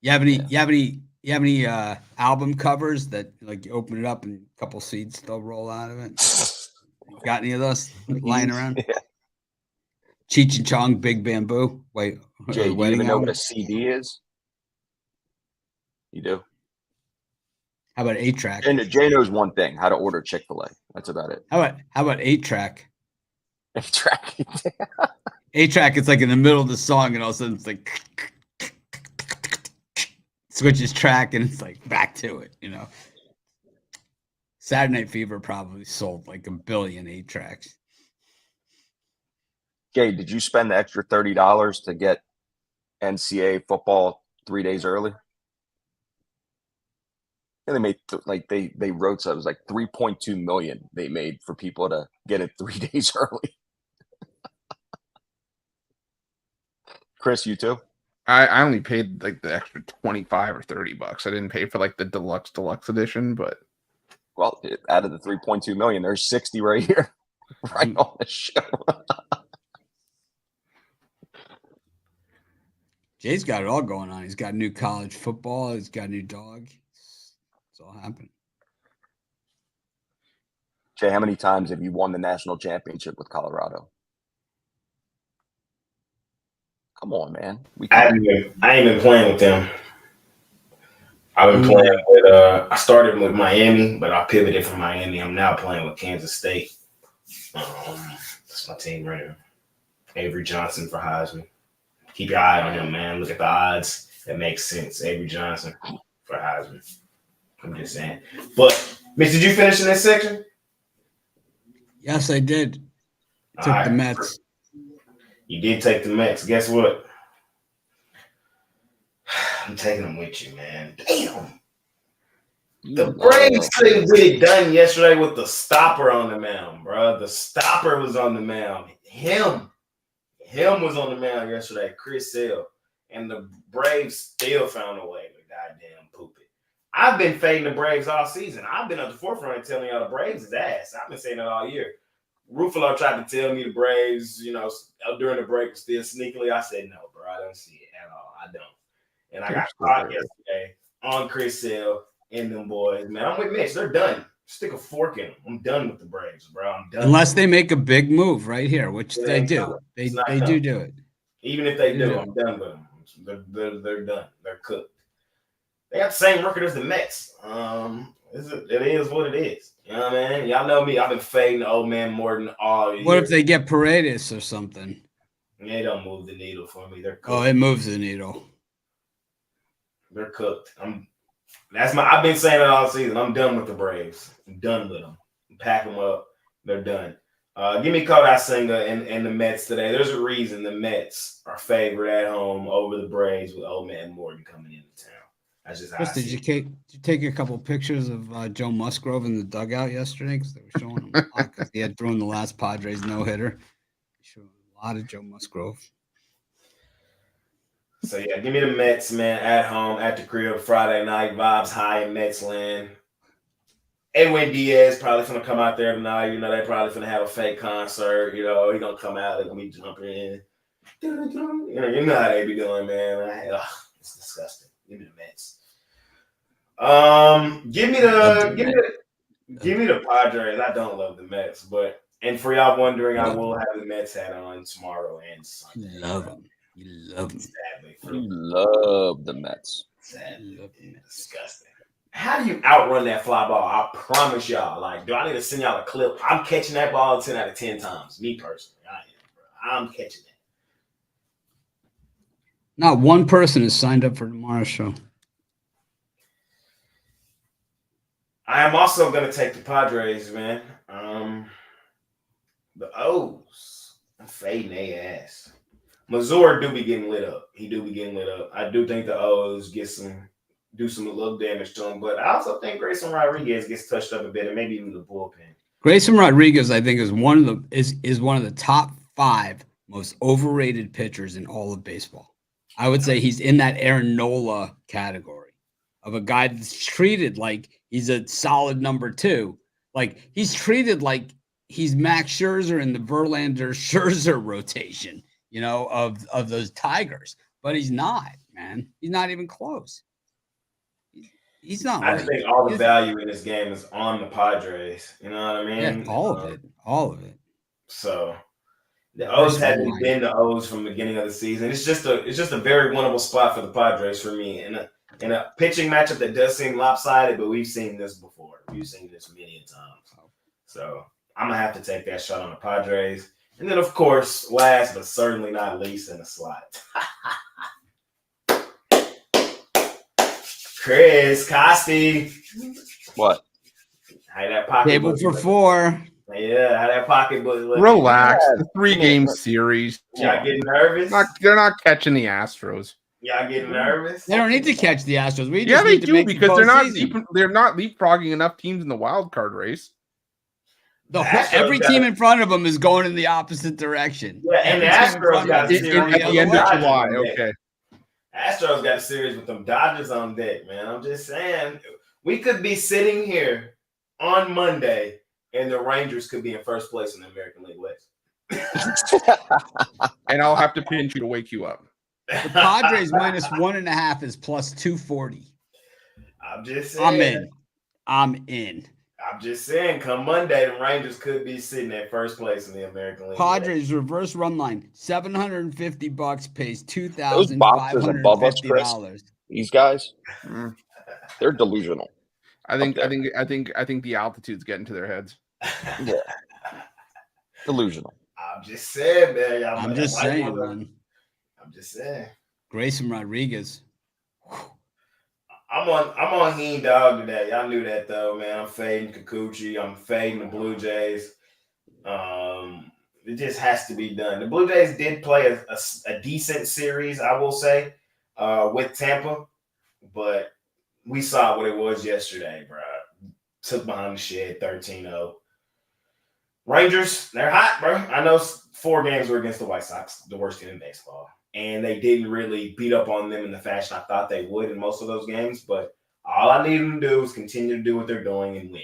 You have any album covers that like you open it up and a couple seeds still roll out of it? Got any of those lying around? Yeah. Cheech and Chong, Big Bamboo. Wait, Jay, do you wedding even know what album? a CD is? You do? How about 8-track? Jay knows one thing: how to order Chick-fil-A. That's about it. How about 8-track? Track. 8-track, it's like in the middle of the song, and all of a sudden it's like switches track, and it's like back to it. Saturday Night Fever probably sold like 1 billion 8-tracks. Jay, did you spend the extra $30 to get NCAA football 3 days early? And they made they wrote so it was like 3.2 million they made for people to get it 3 days early. Chris, you too? I only paid like the extra $25 or $30. I didn't pay for like the deluxe edition, but Well, out of the 3.2 million, there's 60 right here, right on the show. Jay's got it all going on. He's got new college football. He's got a new dog. It's all happening. Jay, how many times have you won the national championship with Colorado? Come on, man. I ain't been playing with them. I've been playing with I started with Miami, but I pivoted from Miami. I'm now playing with Kansas State. That's my team right now. Avery Johnson for Heisman. Keep your eye on him, man. Look at the odds. That makes sense. Avery Johnson for Heisman. I'm just saying. But Mitch, did you finish in this section? Yes, I did. Took the Mets. You did take the Mets. Guess what? I'm taking them with you, man. Damn. The Braves couldn't get it done yesterday with the stopper on the mound, bro. The stopper was on the mound. Him was on the mound yesterday, Chris Sale. And the Braves still found a way to goddamn poop it. I've been fading the Braves all season. I've been at the forefront telling y'all the Braves is ass. I've been saying it all year. Ruffalo tried to tell me the Braves, during the break was still sneakily. I said, no, bro, I don't see it at all. I don't. And I got caught yesterday on Chris Sale and them boys. Man, I'm with Mitch. They're done. Stick a fork in them. I'm done with the Braves, bro. I'm done. Unless they make a big move right here, which they do. They do it. Even if they do, I'm done with them. They're done. They're cooked. They got the same record as the Mets. It is what it is. You know what I mean? Y'all know me. I've been fading the old man Morton all year. What if they get Paredes or something? They don't move the needle for me. They're cooked. Oh, it moves the needle. They're cooked. I've been saying it all season. I'm done with the Braves. I'm done with them. Pack them up. They're done. Give me Kodai Senga and the Mets today. There's a reason the Mets are favored at home over the Braves with old man Morton coming into town. That's just how Chris, did you take a couple pictures of Joe Musgrove in the dugout yesterday? Because they were showing him a lot because he had thrown the last Padres no-hitter. Showing a lot of Joe Musgrove. So, yeah, give me the Mets, man, at home, at the crib, Friday night, vibes high in Mets land. Edwin Diaz probably going to come out there tonight. They probably going to have a fake concert. He going to come out and me jumping in. You know how they be doing, man. It's disgusting. Give me the Mets. Give me the Padres. I don't love the Mets, and for y'all wondering, I will have the Mets hat on tomorrow and Sunday. You love them. Sadly, You love the Mets. Sadly, disgusting. How do you outrun that fly ball? I promise y'all. Like, do I need to send y'all a clip? I'm catching that ball 10 out of 10 times. Me personally, I am, bro. I'm catching that. Not one person is signed up for tomorrow's show. I am also going to take the Padres, man. The O's. I'm fading their ass. Mazur do be getting lit up. He do be getting lit up. I do think the O's do some little damage to him, but I also think Grayson Rodriguez gets touched up a bit, and maybe even the bullpen. Grayson Rodriguez, I think, is one of the top 5 most overrated pitchers in all of baseball. I would say he's in that Aaron Nola category of a guy that's treated like he's a solid number 2. Like he's treated like he's Max Scherzer in the Verlander-Scherzer rotation, of those Tigers. But he's not, man. He's not even close. He's not. I think all the value in this game is on the Padres. You know what I mean? Yeah, all of it. So the O's haven't been the O's from the beginning of the season. It's just a very winnable spot for the Padres for me. In a pitching matchup that does seem lopsided, but we've seen this before. We've seen this many times. So I'm gonna have to take that shot on the Padres. And then, of course, last but certainly not least in the slot, Chris Costi. What? How that pocket table for 4. Yeah, how that pocketbook looking. Relax. The 3-game series. Y'all getting nervous? They're not catching the Astros. Y'all getting nervous? They don't need to catch the Astros. They do because they're not leapfrogging enough teams in the wild card race. Every team in front of them is going in the opposite direction. Yeah, and the Astros got a series at the end of July. Okay. Astros got a series with them Dodgers on deck, man. I'm just saying, we could be sitting here on Monday, and the Rangers could be in first place in the American League West. And I'll have to pinch you to wake you up. The Padres minus 1.5 is plus 240. I'm just saying. I'm in. I'm just saying, come Monday, the Rangers could be sitting at first place in the American League. Padres reverse run line, $750 pays Those boxers above us, Chris, $2,550. these guys, they're delusional. I think the altitude's getting to their heads. Yeah, delusional. I'm just saying, man. I'm just saying, man. I'm just saying. Grayson Rodriguez. I'm on Heen Dog today. Y'all knew that though, man. I'm fading Kikuchi. I'm fading the Blue Jays. It just has to be done. The Blue Jays did play a decent series, I will say, with Tampa, but we saw what it was yesterday, bro. Took behind the shed, 13-0. Rangers, they're hot, bro. I know 4 games were against the White Sox, the worst team in baseball. And they didn't really beat up on them in the fashion I thought they would in most of those games. But all I need them to do is continue to do what they're doing and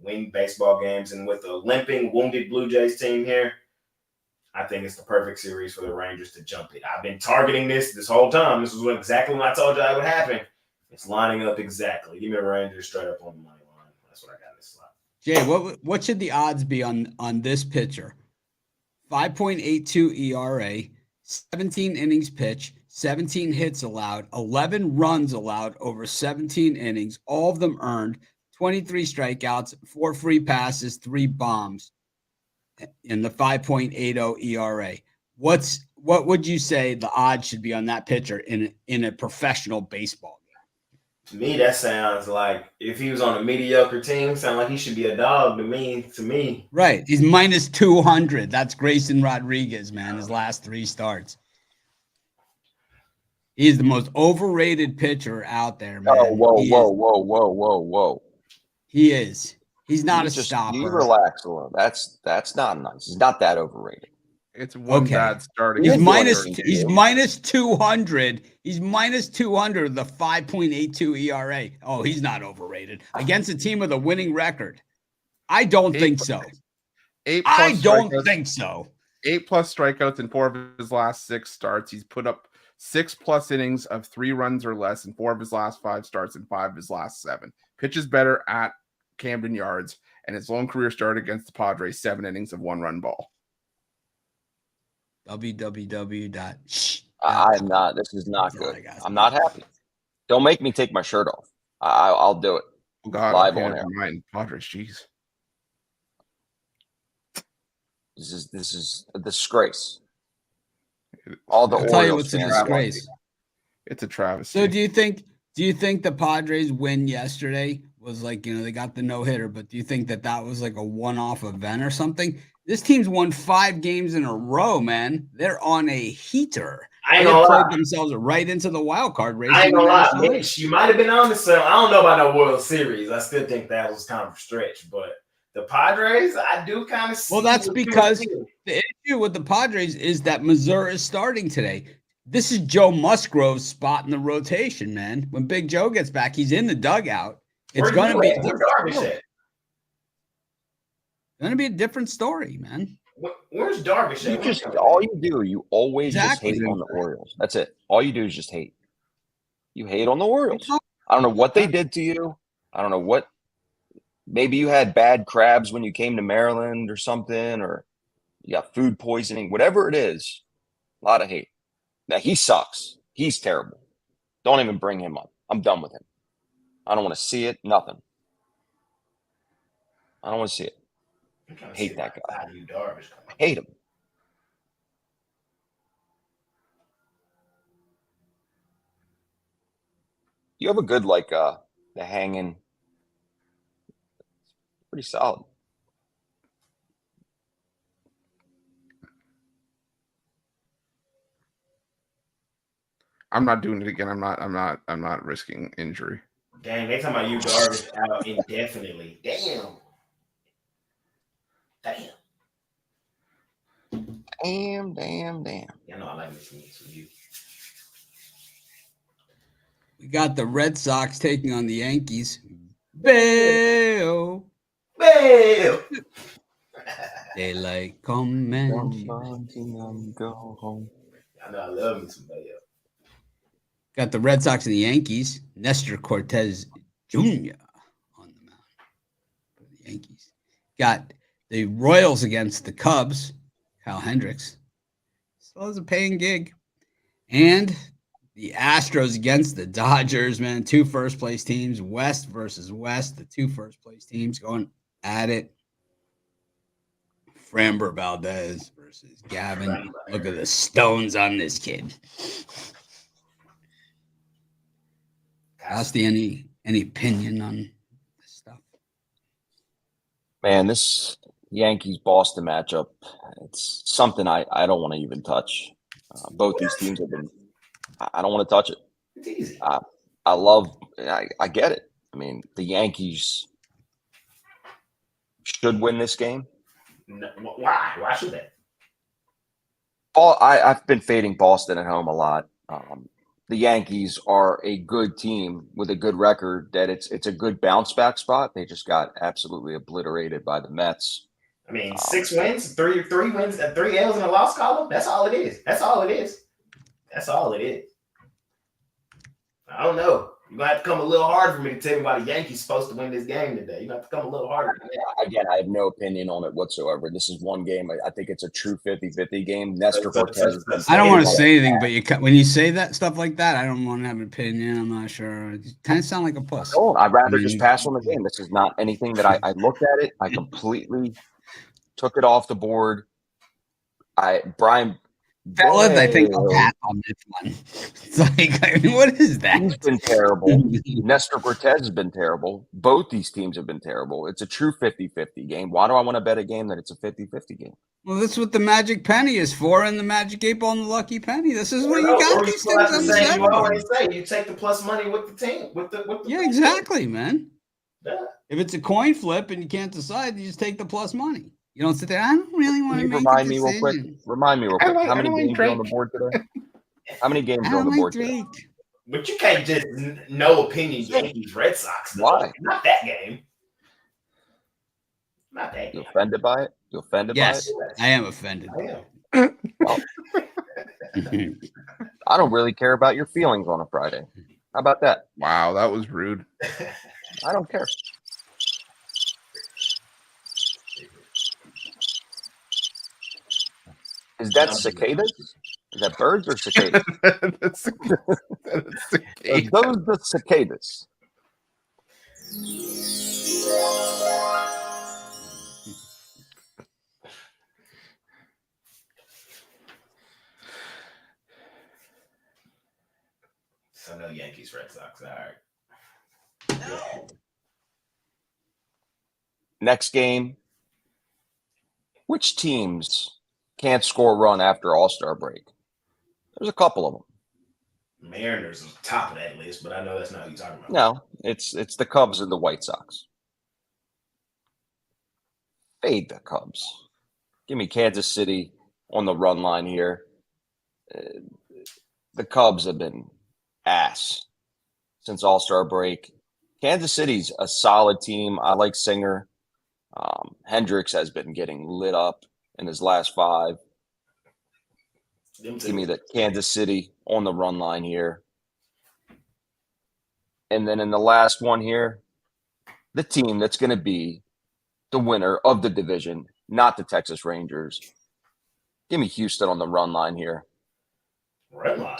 win baseball games. And with the limping, wounded Blue Jays team here, I think it's the perfect series for the Rangers to jump it. I've been targeting this whole time. This was exactly when I told you it would happen. It's lining up exactly. Give me the Rangers straight up on the money line. That's what I got in this slot. Jay, what should the odds be on this pitcher? 5.82 ERA. 17 innings pitched, 17 hits allowed, 11 runs allowed over 17 innings, all of them earned, 23 strikeouts, 4 free passes, 3 bombs in the 5.80 ERA. What would you say the odds should be on that pitcher in a professional baseball game? To me, that sounds like if he was on a mediocre team, sound like he should be a dog to me. Right. He's minus 200. That's Grayson Rodriguez, man, his last 3 starts. He's the most overrated pitcher out there, man. Oh, whoa. He is. He's not a stopper. You relax a little. That's not nice. He's not that overrated. It's one bad start. He's minus 200. He's minus 200, the 5.82 ERA. Oh, he's not overrated. Against a team with a winning record. I don't think so. 8+ I don't strikeouts. think so. 8+ strikeouts in 4 of his last 6 starts. He's put up 6+ innings of 3 runs or less in 4 of his last 5 starts and 5 of his last 7. Pitches better at Camden Yards, and his lone career start against the Padres, 7 innings of 1-run ball. www. I'm not. This is not good. I'm not happy. Don't make me take my shirt off. I'll do it. Oh God, live on air. Padres, jeez. This is a disgrace. All the I'll tell you Orioles what's a disgrace. It's a travesty. So do you think the Padres win yesterday was like, they got the no-hitter, but do you think that was like a one-off event or something? This team's won 5 games in a row, man. They're on a heater. I ain't gonna lie. Played themselves right into the wild card race. I ain't gonna lie, Mitch. You might have been on to something. I don't know about no World Series. I still think that was kind of a stretch, but the Padres, I do kind of see. Well, that's because the issue with the Padres is that Missouri is starting today. This is Joe Musgrove's spot in the rotation, man. When Big Joe gets back, he's in the dugout. It's going to be a different story, man. Where's Darvish at? You always just hate on the Orioles. That's it. All you do is just hate. You hate on the Orioles. I don't know what they did to you. I don't know what. Maybe you had bad crabs when you came to Maryland or something, or you got food poisoning. Whatever it is, a lot of hate. Now, he sucks. He's terrible. Don't even bring him up. I'm done with him. I don't want to see it. Nothing. I don't want to see it. I hate that guy. I hate him. You have a good, the hanging. Pretty solid. I'm not doing it again. I'm not risking injury. Dang, they talking about you Darvish out indefinitely. Damn. You know I like listening to you. We got the Red Sox taking on the Yankees. Bail. Daylight come and go home. I know I love me some Bail. Got the Red Sox and the Yankees. Nestor Cortez Jr. on the mound for the Yankees. Got the Royals against the Cubs. Kyle Hendricks. Still has a paying gig. And the Astros against the Dodgers, man. 2 first-place teams. West versus West. The 2 first-place teams going at it. Framber Valdez versus Gavin. Look at the stones on this kid. Asti, any opinion on this stuff? Man, this Yankees-Boston matchup, it's something I don't want to even touch. Both these teams have been – I don't want to touch it. It's easy. I get it. I mean, the Yankees should win this game. No, why? Why should they? I've been fading Boston at home a lot. The Yankees are a good team with a good record. That it's a good bounce back spot. They just got absolutely obliterated by the Mets. I mean, 6 wins, three wins, 3 L's in a loss column. That's all it is. I don't know. You're going to have to come a little harder for me to tell you why the Yankees supposed to win this game today. You're going to have to come a little harder. Again, I have no opinion on it whatsoever. This is one game. I think it's a true 50-50 game. Nestor Cortez. I don't want to say anything, but when you say that stuff like that, I don't want to have an opinion. I'm not sure. You kind of sound like a puss. No, I'd rather just pass on the game. This is not anything that I looked at it. I completely took it off the board. Brian – Fellas, I think I'll pass on this one. It's like, I mean, what is that? He's been terrible. Nestor Cortez has been terrible. Both these teams have been terrible. It's a true 50-50 game. Why do I want to bet a game that it's a 50-50 game? Well, that's what the Magic Penny is for, and the Magic 8 Ball and the Lucky Penny. This is what you got these things on the You always say you take the plus money with the team. Yeah, exactly, man. Yeah. If it's a coin flip and you can't decide, you just take the plus money. You don't sit there. I don't really want to make remind a me decision. real quick. Remind me real quick. How many games are on the board today? How many games are on the board today? But you can't just no opinion Yankees-Red Sox. Why? Not that game. Not that game. You offended by it? You offended by it? Yes, I am offended. I am. Well, I don't really care about your feelings on a Friday. How about that? Wow, that was rude. I don't care. Is that cicadas? Is that birds or cicadas? That's Are those the cicadas? So no Yankees-Red Sox. All right. Next game. Which teams can't score a run after All-Star break? There's a couple of them. Mariners is top of that list, but I know that's not who you're talking about. No, it's the Cubs and the White Sox. Fade the Cubs. Give me Kansas City on the run line here. the Cubs have been ass since All-Star break. Kansas City's a solid team. I like Singer. Hendricks has been getting lit up in his last 5. Give me the Kansas City on the run line here. And then in the last one here, the team that's going to be the winner of the division, not the Texas Rangers. Give me Houston on the run line here. Red line.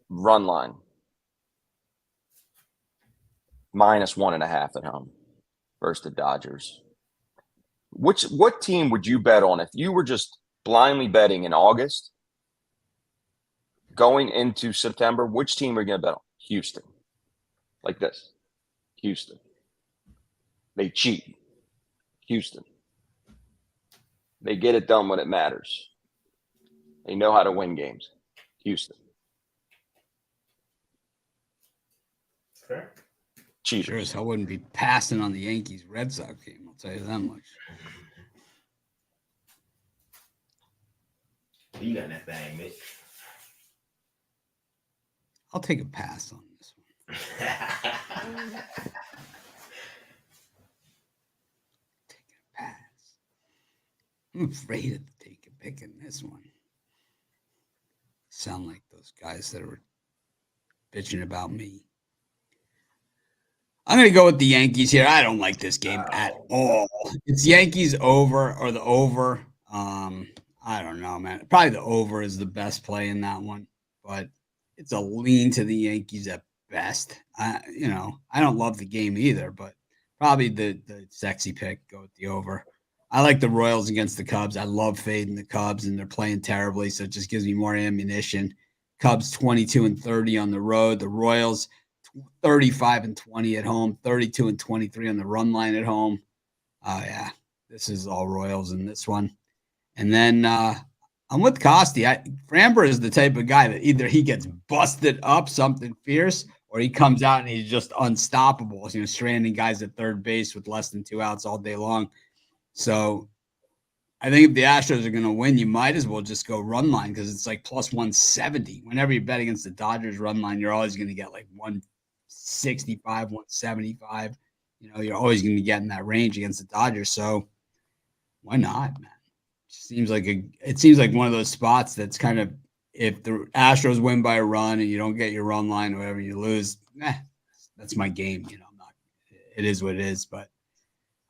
Run line. -1.5 at home versus the Dodgers. What team would you bet on if you were just blindly betting in August going into September? Which team are you going to bet on? Houston. Like this. Houston. They cheat. Houston. They get it done when it matters. They know how to win games. Houston. Fair. Cheaters. Sure as hell wouldn't be passing on the Yankees-Red Sox game. I'll tell you that much. You got that thing, Mitch. I'll take a pass on this one. Take a pass. I'm afraid of taking a pick in this one. Sound like those guys that were bitching about me. I'm going to go with the Yankees here. I don't like this game at all. It's Yankees over or the over. I don't know, man. Probably the over is the best play in that one, but it's a lean to the Yankees at best. I don't love the game either, but probably the sexy pick, go with the over. I like the Royals against the Cubs. I love fading the Cubs, and they're playing terribly, so it just gives me more ammunition. Cubs 22-30 on the road. The Royals 35-20 at home, 32-23 on the run line at home. Yeah, this is all Royals in this one. And then I'm with Costi. Framber is the type of guy that either he gets busted up something fierce or he comes out and he's just unstoppable, stranding guys at third base with less than 2 outs all day long. So I think if the Astros are going to win, you might as well just go run line because it's like plus 170. Whenever you bet against the Dodgers run line, you're always going to get like 165, 175. You're always going to get in that range against the Dodgers. So why not, man? It seems like one of those spots that's kind of, if the Astros win by a run and you don't get your run line or whatever, you lose. That's my game. It is what it is. But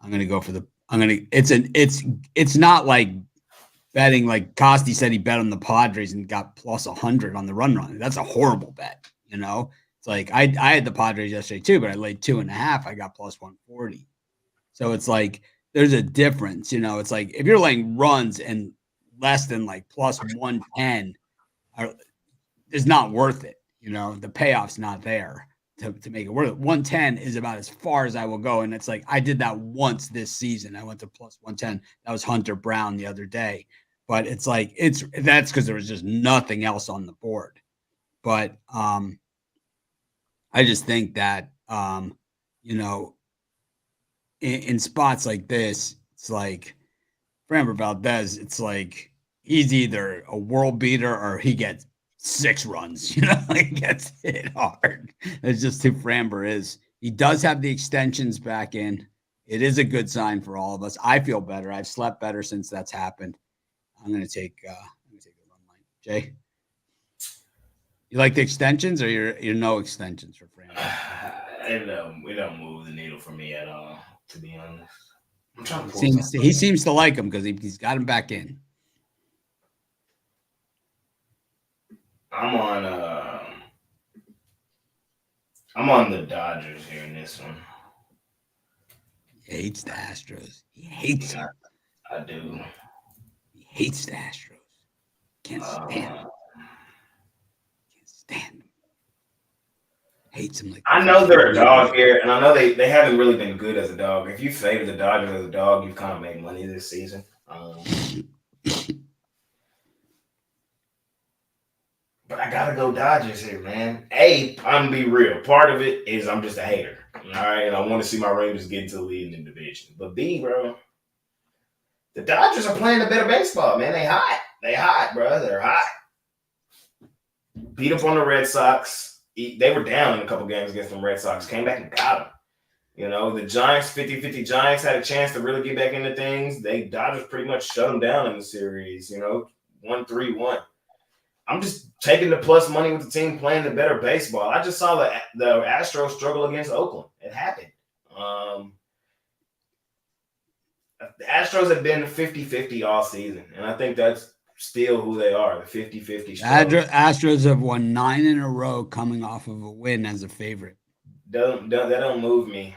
I'm gonna go for it's not like betting like Costi said he bet on the Padres and got plus 100 on the run. That's a horrible bet. It's like I had the Padres yesterday too, but I laid 2.5. I got plus 140. So it's like there's a difference. It's like if you're laying runs and less than like plus 110, it's not worth it. The payoff's not there to make it worth it. 110 is about as far as I will go. And it's like I did that once this season. I went to plus 110. That was Hunter Brown the other day. But it's like that's because there was just nothing else on the board. But I just think that in spots like this, it's like Framber Valdez, it's like he's either a world beater or he gets 6 runs, he gets hit hard. It's just who Framber is. He does have the extensions back in. It is a good sign for all of us. I feel better. I've slept better since that's happened. I'm going to take the run line. Jay, you like the extensions or you're no extensions for Framber? We don't move the needle for me at all, to be honest. I'm trying to he seems to like him because he's got him back in. I'm on the Dodgers here in this one. He hates the Astros. He hates them. I do. He hates the Astros. Can't stand them. Can't stand them. Hates them like I know they're a dog here, and I know they haven't really been good as a dog. If you favored the Dodgers as a dog, you've kind of made money this season. But I gotta go Dodgers here, man. I'm gonna be real. Part of it is I'm just a hater. All right, and I want to see my Rangers get into the lead in the division. But B, bro, the Dodgers are playing a better baseball, man. They hot, bro. They're hot. beat up on the Red Sox. They were down in a couple games against the Red Sox. Came back and got them. You know, the Giants, 50-50 Giants, had a chance to really get back into things. Dodgers pretty much shut them down in the series, 1-3-1. I'm just taking the plus money with the team playing the better baseball. I just saw the Astros struggle against Oakland. It happened. The Astros have been 50-50 all season, and I think that's still who they are, the 50-50 Astros have won 9 in a row coming off of a win as a favorite. That don't move me.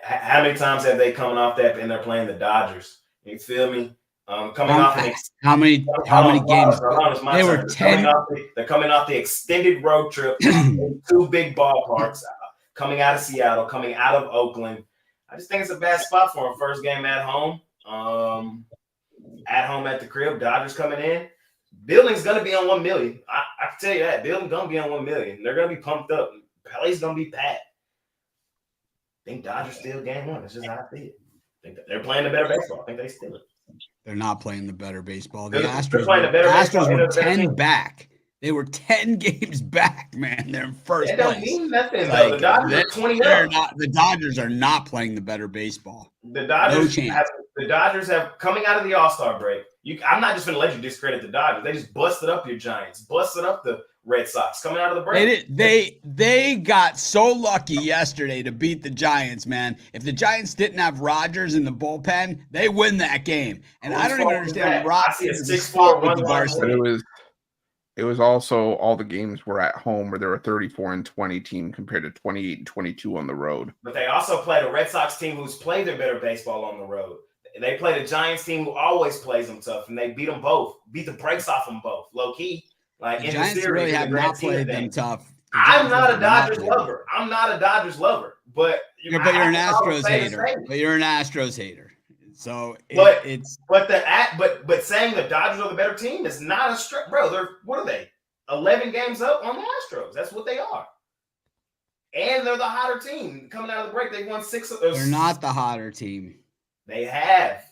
How many times have they come off that and they're playing the Dodgers? You feel me? Coming off how many games? They were 10. They're coming off the extended road trip, 2 big ballparks, coming out of Seattle, coming out of Oakland. I just think it's a bad spot for them. First game at home at the crib. Dodgers coming in. Building's going to be on 1 million. I can tell you that. Building's going to be on 1 million. They're going to be pumped up. Play's going to be packed. I think Dodgers steal game 1. That's just how I see it. I think they're playing the better baseball. I think they steal it. They're not playing the better baseball. The Astros were 10 back. They were 10 games back, man. They're in first place. That don't mean nothing, though. The Dodgers are 20 up. The Dodgers are not playing the better baseball. The Dodgers have coming out of the All-Star break. I'm not just going to let you discredit the Dodgers. They just busted up your Giants, busted up the Red Sox coming out of the break. They got so lucky yesterday to beat the Giants, man. If the Giants didn't have Rodgers in the bullpen, they win that game. And I don't even understand Rodgers. I see a 6-4 run. It was also all the games were at home where there were 34-20 team compared to 28-22 on the road. But they also played a Red Sox team who's played their better baseball on the road. They played a Giants team who always plays them tough, and they beat them both, beat the brakes off them both, low key. Like the Giants really have not played them tough. I'm not a Dodgers lover. But you're an Astros hater. But you're an Astros hater. So but saying the Dodgers are the better team is not a stretch, bro. What are they? 11 games up on the Astros. That's what they are. And they're the hotter team coming out of the break. They won 6 of those. They're not the hotter team. They have.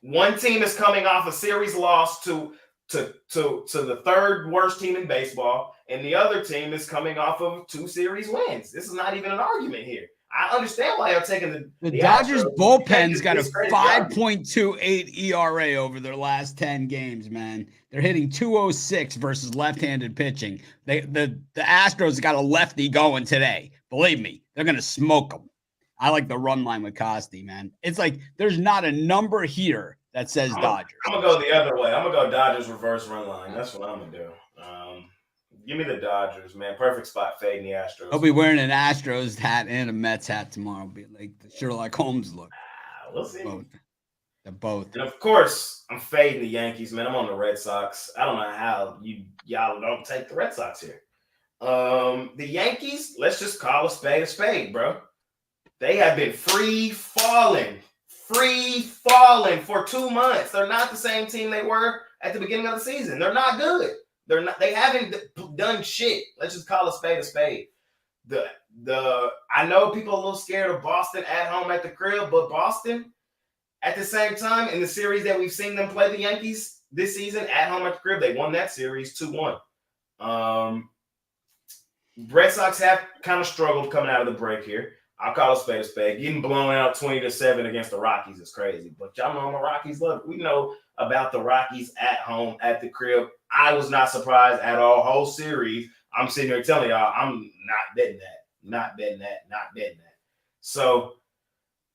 One team is coming off a series loss to the third worst team in baseball, and the other team is coming off of 2 series wins. This is not even an argument here. I understand why you're taking the Dodgers bullpen's got a 5.28 ERA over their last 10 games, man. They're hitting 206 versus left-handed pitching. The Astros got a lefty going today. Believe me, they're going to smoke them. I like the run line with Costi, man. It's like there's not a number here that says Dodgers. I'm going to go the other way. I'm going to go Dodgers reverse run line. That's what I'm going to do. Give me the Dodgers, man. Perfect spot fading the Astros. I'll be wearing an Astros hat and a Mets hat tomorrow. Be like the Sherlock Holmes look. We'll see. Both. And of course, I'm fading the Yankees, man. I'm on the Red Sox. I don't know how y'all don't take the Red Sox here. The Yankees, let's just call a spade, bro. They have been free falling for 2 months. They're not the same team they were at the beginning of the season. They're not good. They haven't done shit. Let's just call a spade a spade. I know people are a little scared of Boston at home at the crib, but Boston, at the same time, in the series that we've seen them play the Yankees this season at home at the crib, they won that series 2-1. Red Sox have kind of struggled coming out of the break here. I'll call a spade a spade. Getting blown out 20-7 against the Rockies is crazy. But y'all know the Rockies love it. We know about the Rockies at home at the crib. I was not surprised at all. Whole series, I'm sitting here telling y'all, I'm not betting that. So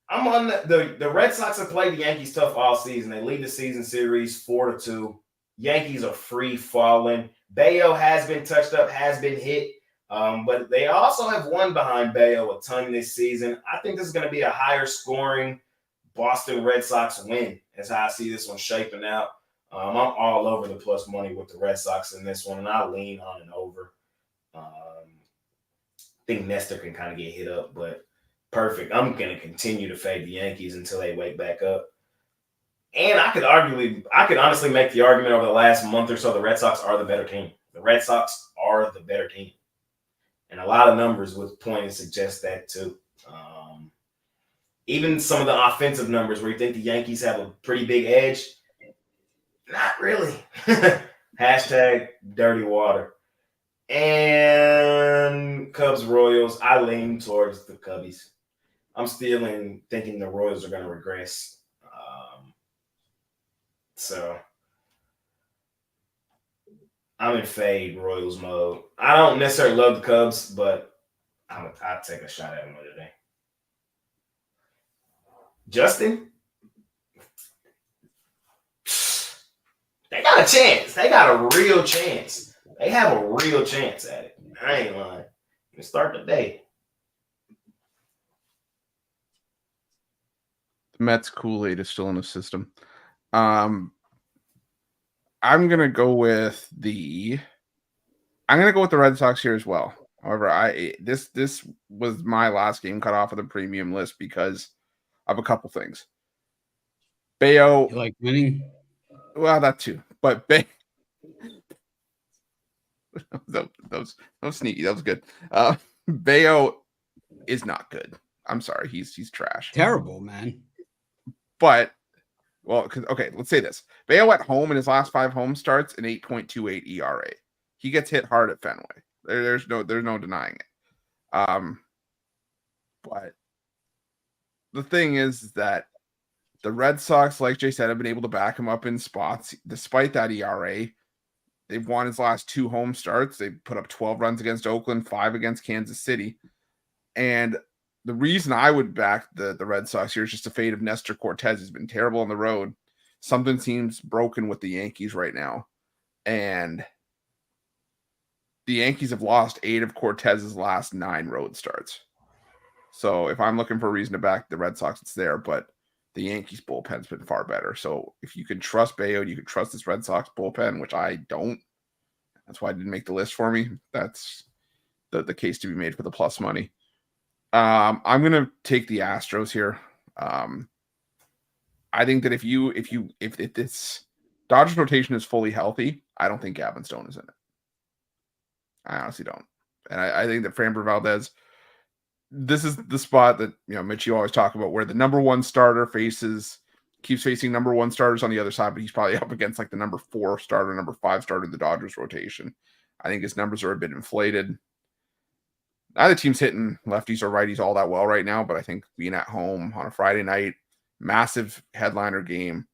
I'm on the Red Sox have played the Yankees tough all season. They lead the season series 4-2. Yankees are free falling. Bayo has been touched up, has been hit. But they also have won behind Bayo a ton this season. I think this is going to be a higher scoring Boston Red Sox win. That's how I see this one shaping out. I'm all over the plus money with the Red Sox in this one, and I lean on an over. I think Nestor can kind of get hit up, but perfect. I'm going to continue to fade the Yankees until they wake back up. And I could honestly make the argument over the last month or so the Red Sox are the better team. The Red Sox are the better team. And a lot of numbers would point and suggest that too. Even some of the offensive numbers where you think the Yankees have a pretty big edge, not really. Hashtag dirty water. And Cubs-Royals, I lean towards the Cubbies. I'm still thinking the Royals are going to regress. So I'm in fade Royals mode. I don't necessarily love the Cubs, but I'll take a shot at them today. Justin? They got a chance. They got a real chance. They have a real chance at it. I ain't lying. You start the day. The Mets Kool-Aid is still in the system. I'm gonna go with the Red Sox here as well. However, this was my last game cut off of the premium list because of a couple things. Bayo, You like winning? Well, that too, but that was sneaky. That was good. Bayo is not good. I'm sorry, he's trash. Terrible, man. But okay, let's say this: Bayo at home in his last 5 home starts an 8.28 ERA. He gets hit hard at Fenway. There's no denying it. But the thing is that the Red Sox, like Jay said, have been able to back him up in spots despite that ERA. They've won his last 2 home starts. They put up 12 runs against Oakland, 5 against Kansas City. And the reason I would back the Red Sox here is just a fate of Nestor Cortez. He's been terrible on the road. Something seems broken with the Yankees right now. And the Yankees have lost 8 of Cortez's last 9 road starts. So if I'm looking for a reason to back the Red Sox, it's there. But the Yankees bullpen's been far better. So if you can trust Bayo, you can trust this Red Sox bullpen, which I don't. That's why I didn't make the list for me. That's the case to be made for the plus money. I'm gonna take the Astros here. I think that if this Dodgers rotation is fully healthy, I don't think Gavin Stone is in it. I honestly don't. And I think that Framber Valdez, this is the spot that, Mitch, you always talk about where the number 1 starter keeps facing number 1 starters on the other side, but he's probably up against like the number 4 starter, number 5 starter in the Dodgers rotation. I think his numbers are a bit inflated. Neither team's hitting lefties or righties all that well right now, but I think being at home on a Friday night, massive headliner game,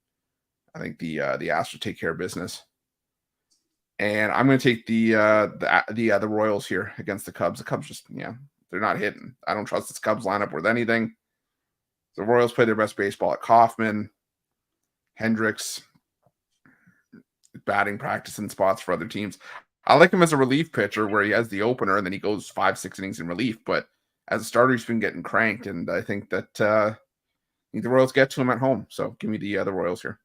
I think the Astros take care of business. And I'm going to take the Royals here against the Cubs. The Cubs just, they're not hitting. I don't trust this Cubs lineup with anything. The Royals play their best baseball at Kaufman, Hendricks, batting practice in spots for other teams. I like him as a relief pitcher where he has the opener and then he goes 5-6 innings in relief. But as a starter, he's been getting cranked. And I think that the Royals get to him at home. So give me the Royals here.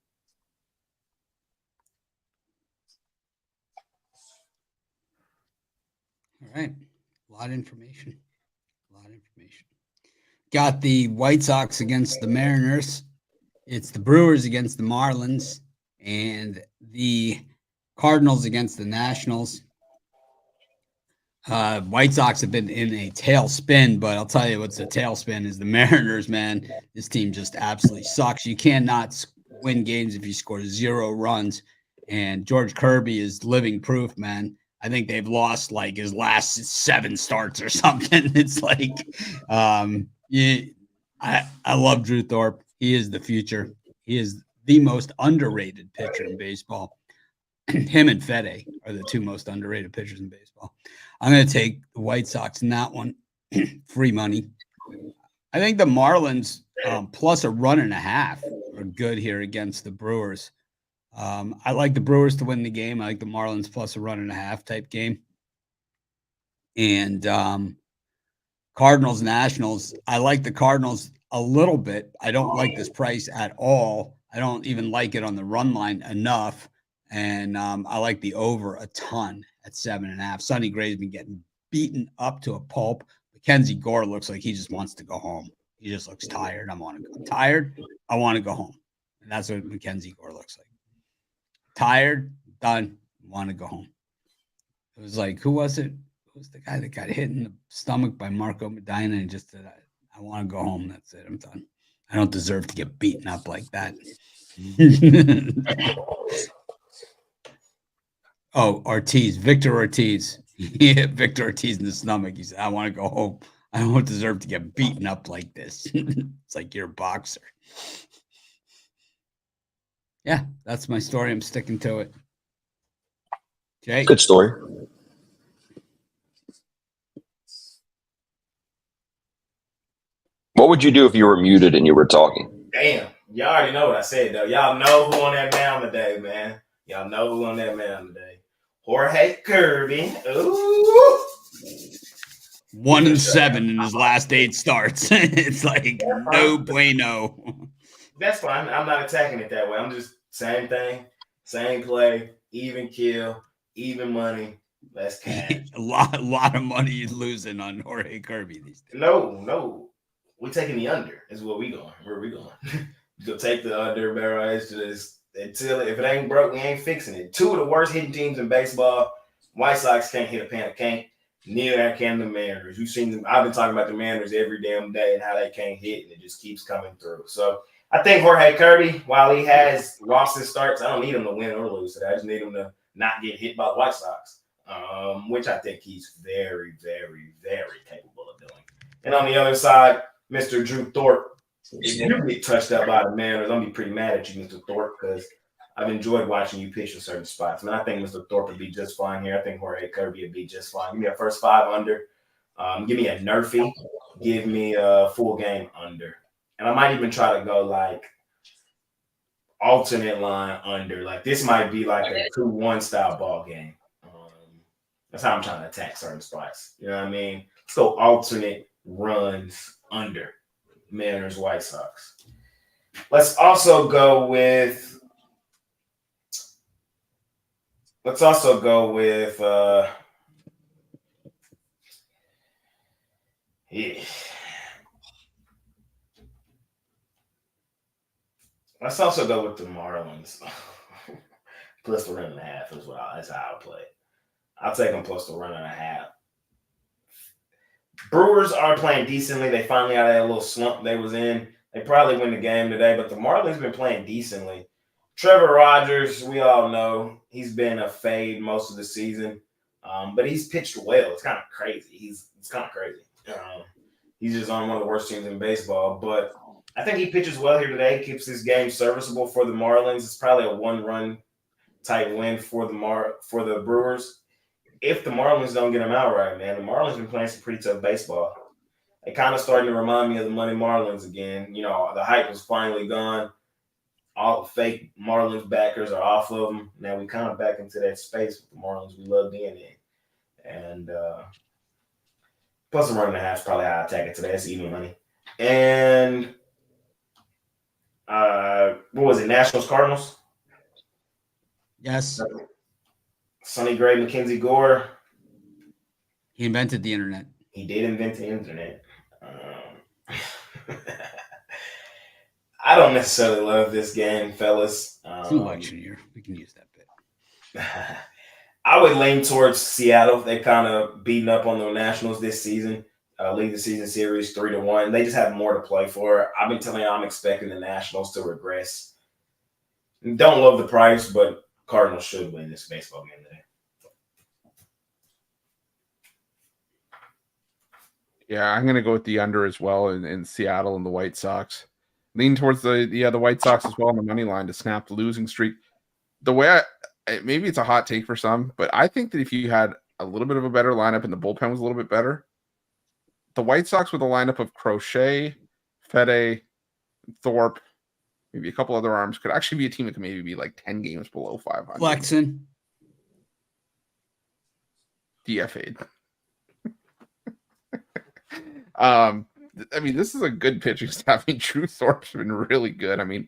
All right. A lot of information. Got the White Sox against the Mariners. It's the Brewers against the Marlins. And the Cardinals against the Nationals. White Sox have been in a tailspin, but I'll tell you what's a tailspin is the Mariners, man. This team just absolutely sucks. You cannot win games if you score 0 runs. And George Kirby is living proof, man. I think they've lost like his last 7 starts or something. It's like, I love Drew Thorpe. He is the future. He is the most underrated pitcher in baseball. Him and Fede are the 2 most underrated pitchers in baseball. I'm going to take the White Sox in that one. Free money. I think the Marlins plus a 1.5 are good here against the Brewers. I like the Brewers to win the game. I like the Marlins plus a 1.5 type game. And Cardinals-Nationals, I like the Cardinals a little bit. I don't like this price at all. I don't even like it on the run line enough. And I like the over a ton at 7.5. Sonny Gray's been getting beaten up to a pulp. Mackenzie Gore looks like he just wants to go home. He just looks tired. I'm tired. I want to go home. And that's what Mackenzie Gore looks like. Tired, done, want to go home. It was like, who was it? Who was the guy that got hit in the stomach by Marco Medina and just said, I want to go home. That's it. I'm done. I don't deserve to get beaten up like that. Oh, Ortiz, Victor Ortiz. He hit Victor Ortiz in the stomach. He said, I want to go home. I don't deserve to get beaten up like this. It's like you're a boxer. Yeah, that's my story. I'm sticking to it. Jay? Good story. What would you do if you were muted and you were talking? Damn. Y'all already know what I said, though. Y'all know who on that mound today, man. Y'all know who on that mound today. Jorge Kirby. Ooh. 1-7 in his last 8 starts. It's like no bueno. That's fine. I'm not attacking it that way. I'm just same thing, same play, even kill, even money. Let's cash. a lot of money he's losing on Jorge Kirby these days. No. We're taking the under is where we going. Where are we going? You'll take the under, bro. It's just until if it ain't broke, we ain't fixing it. 2 of the worst hitting teams in baseball. White Sox can't hit a pan of can't. Neither can the Mariners. You've seen them. I've been talking about the Mariners every damn day and how they can't hit, and it just keeps coming through. So I think Jorge Kirby, while he has lost his starts, I don't need him to win or lose today. I just need him to not get hit by the White Sox, which I think he's very, very, very capable of doing. And on the other side, Mr. Drew Thorpe, if you get touched up by the Mariners, I'm going to be pretty mad at you, Mr. Thorpe, because I've enjoyed watching you pitch in certain spots. I think Mr. Thorpe would be just fine here. I think Jorge Kirby would be just fine. Give me a first 5 under. Give me a nerfy. Give me a full game under. And I might even try to go like alternate line under. Like this might be like a 2-1 style ball game. That's how I'm trying to attack certain spots. You know what I mean? Let's go alternate runs under Mariners White Sox. Let's also go with yeah. Let's also go with the Marlins. Plus the 1.5 that's how I'll play it. I'll take them plus the 1.5. Brewers are playing decently. They finally out of that little slump they was in. They probably win the game today, but the Marlins been playing decently. Trevor Rogers, we all know, he's been a fade most of the season, but he's pitched well. It's kind of crazy. It's kind of crazy. He's just on one of the worst teams in baseball, but I think he pitches well here today, keeps his game serviceable for the Marlins. It's probably a 1-run type win for the Brewers. If the Marlins don't get him out right, man, the Marlins been playing some pretty tough baseball. They kind of starting to remind me of the Money Marlins again. You know, the hype was finally gone. All the fake Marlins backers are off of them. Now we kind of back into that space with the Marlins we love being in. And plus the 1.5 is probably how I attack it today. That's even money. And what was it? Nationals-Cardinals? Yes. Sonny Gray, Mackenzie Gore. He invented the internet. He did invent the internet. I don't necessarily love this game, fellas. It's an election year. We can use that bit. I would lean towards Seattle. They kind of beaten up on the Nationals this season. Lead the season series 3-1. They just have more to play for. I've been telling you I'm expecting the Nationals to regress. Don't love the price, but Cardinals should win this baseball game today. Yeah, I'm going to go with the under as well in Seattle and the White Sox. Lean towards the White Sox as well on the money line to snap the losing streak. The way maybe it's a hot take for some, but I think that if you had a little bit of a better lineup and the bullpen was a little bit better, the White Sox with a lineup of Crochet, Fede, Thorpe, maybe a couple other arms could actually be a team that could maybe be like 10 games below 500. Flexen. DFA'd. I mean, this is a good pitching staff. I mean, Drew Thorpe's been really good. I mean,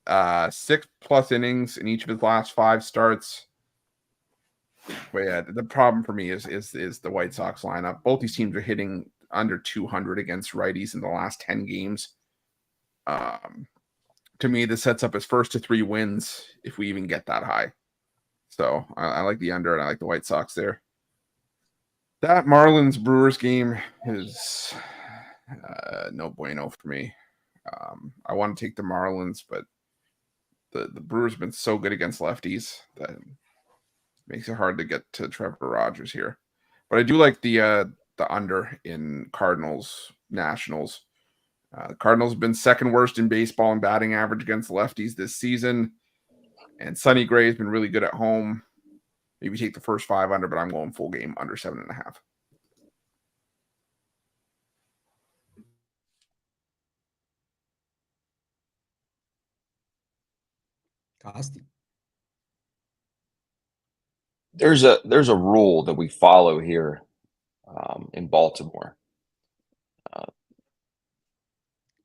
6+ innings in each of his last 5 starts. But yeah, the problem for me is the White Sox lineup. Both these teams are hitting under 200 against righties in the last 10 games. To me, this sets up his first to 3 wins if we even get that high. So I like the under and I like the White Sox there. That Marlins Brewers game is no bueno for me. I want to take the Marlins, but the Brewers have been so good against lefties that it makes it hard to get to Trevor Rogers here. But I do like the under in Cardinals-Nationals. The Cardinals have been second worst in baseball in batting average against lefties this season. And Sonny Gray has been really good at home. Maybe take the first 5 under, but I'm going full game under 7.5. Costi. There's a rule that we follow here in Baltimore.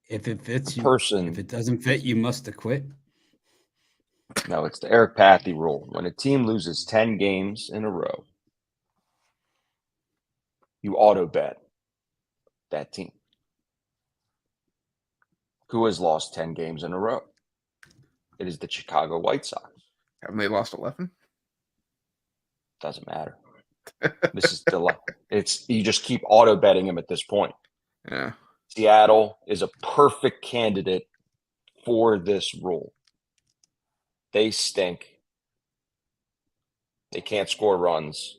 If it fits you, Person, if it doesn't fit, you must acquit. no, it's the Eric Pathy rule. When a team loses 10 games in a row, you auto bet that team. Who has lost 10 games in a row? It is the Chicago White Sox. Haven't they lost 11? Doesn't matter. This is it's you just keep auto betting him at this point. Yeah. Seattle is a perfect candidate for this rule. They stink. They can't score runs.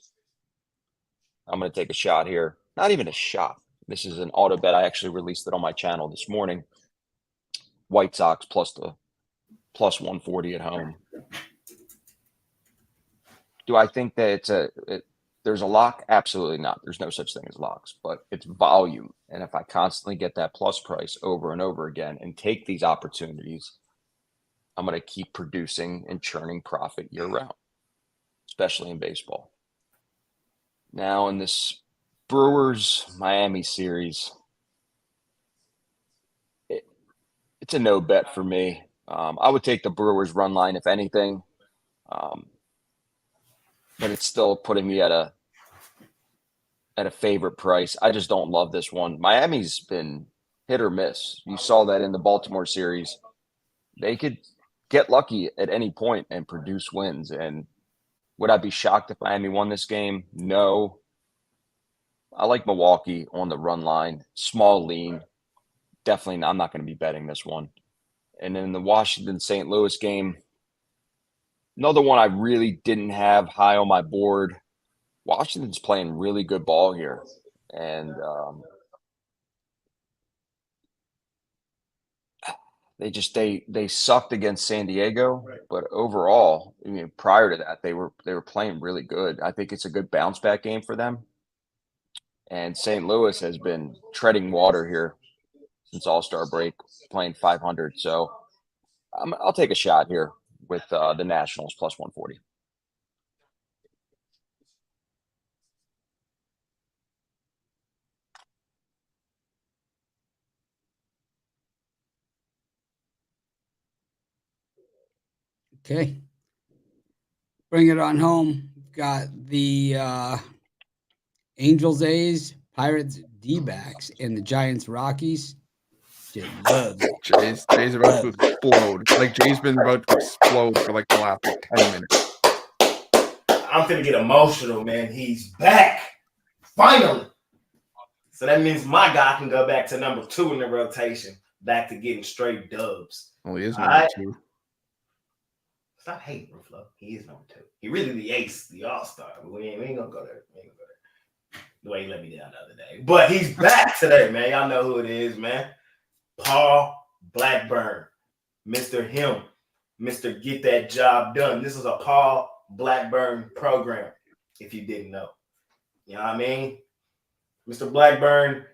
I'm going to take a shot here. Not even a shot. This is an auto bet. I actually released it on my channel this morning. White Sox plus 140 at home. Do I think that there's a lock? Absolutely not. There's no such thing as locks, but it's volume. And if I constantly get that plus price over and over again and take these opportunities, I'm going to keep producing and churning profit year round, especially in baseball. Now in this Brewers-Miami series, it's a no bet for me. I would take the Brewers run line if anything, but it's still putting me at a favorite price. I just don't love this one. Miami's been hit or miss. You saw that in the Baltimore series. They could get lucky at any point and produce wins. And would I be shocked if Miami won this game? No. I like Milwaukee on the run line. Small lean. Definitely, I'm not going to be betting this one. And then the Washington-St. Louis game, another one I really didn't have high on my board. Washington's playing really good ball here. And they sucked against San Diego, but overall, I mean, prior to that, they were playing really good. I think it's a good bounce back game for them. And St. Louis has been treading water here since All-Star break, playing 500. So I'll take a shot here with the Nationals plus 140. Okay. Bring it on home. Got the Angels A's, Pirates-DBacks, and the Giants-Rockies. Jay's about to explode. Like Jay's been about to explode for like the last 10 minutes. I'm finna get emotional, man. He's back. Finally. So that means my guy can go back to number 2 in the rotation, back to getting straight dubs. Well, he is number 2. Stop hating, Ruflo. He is number 2. He really the ace, the all-star. We ain't gonna go there. The way he let me down the other day. But he's back today, man. Y'all know who it is, man. Paul Blackburn. Mr. Him. Mr. Get That Job Done. This is a Paul Blackburn program, if you didn't know. You know what I mean? Mr. Blackburn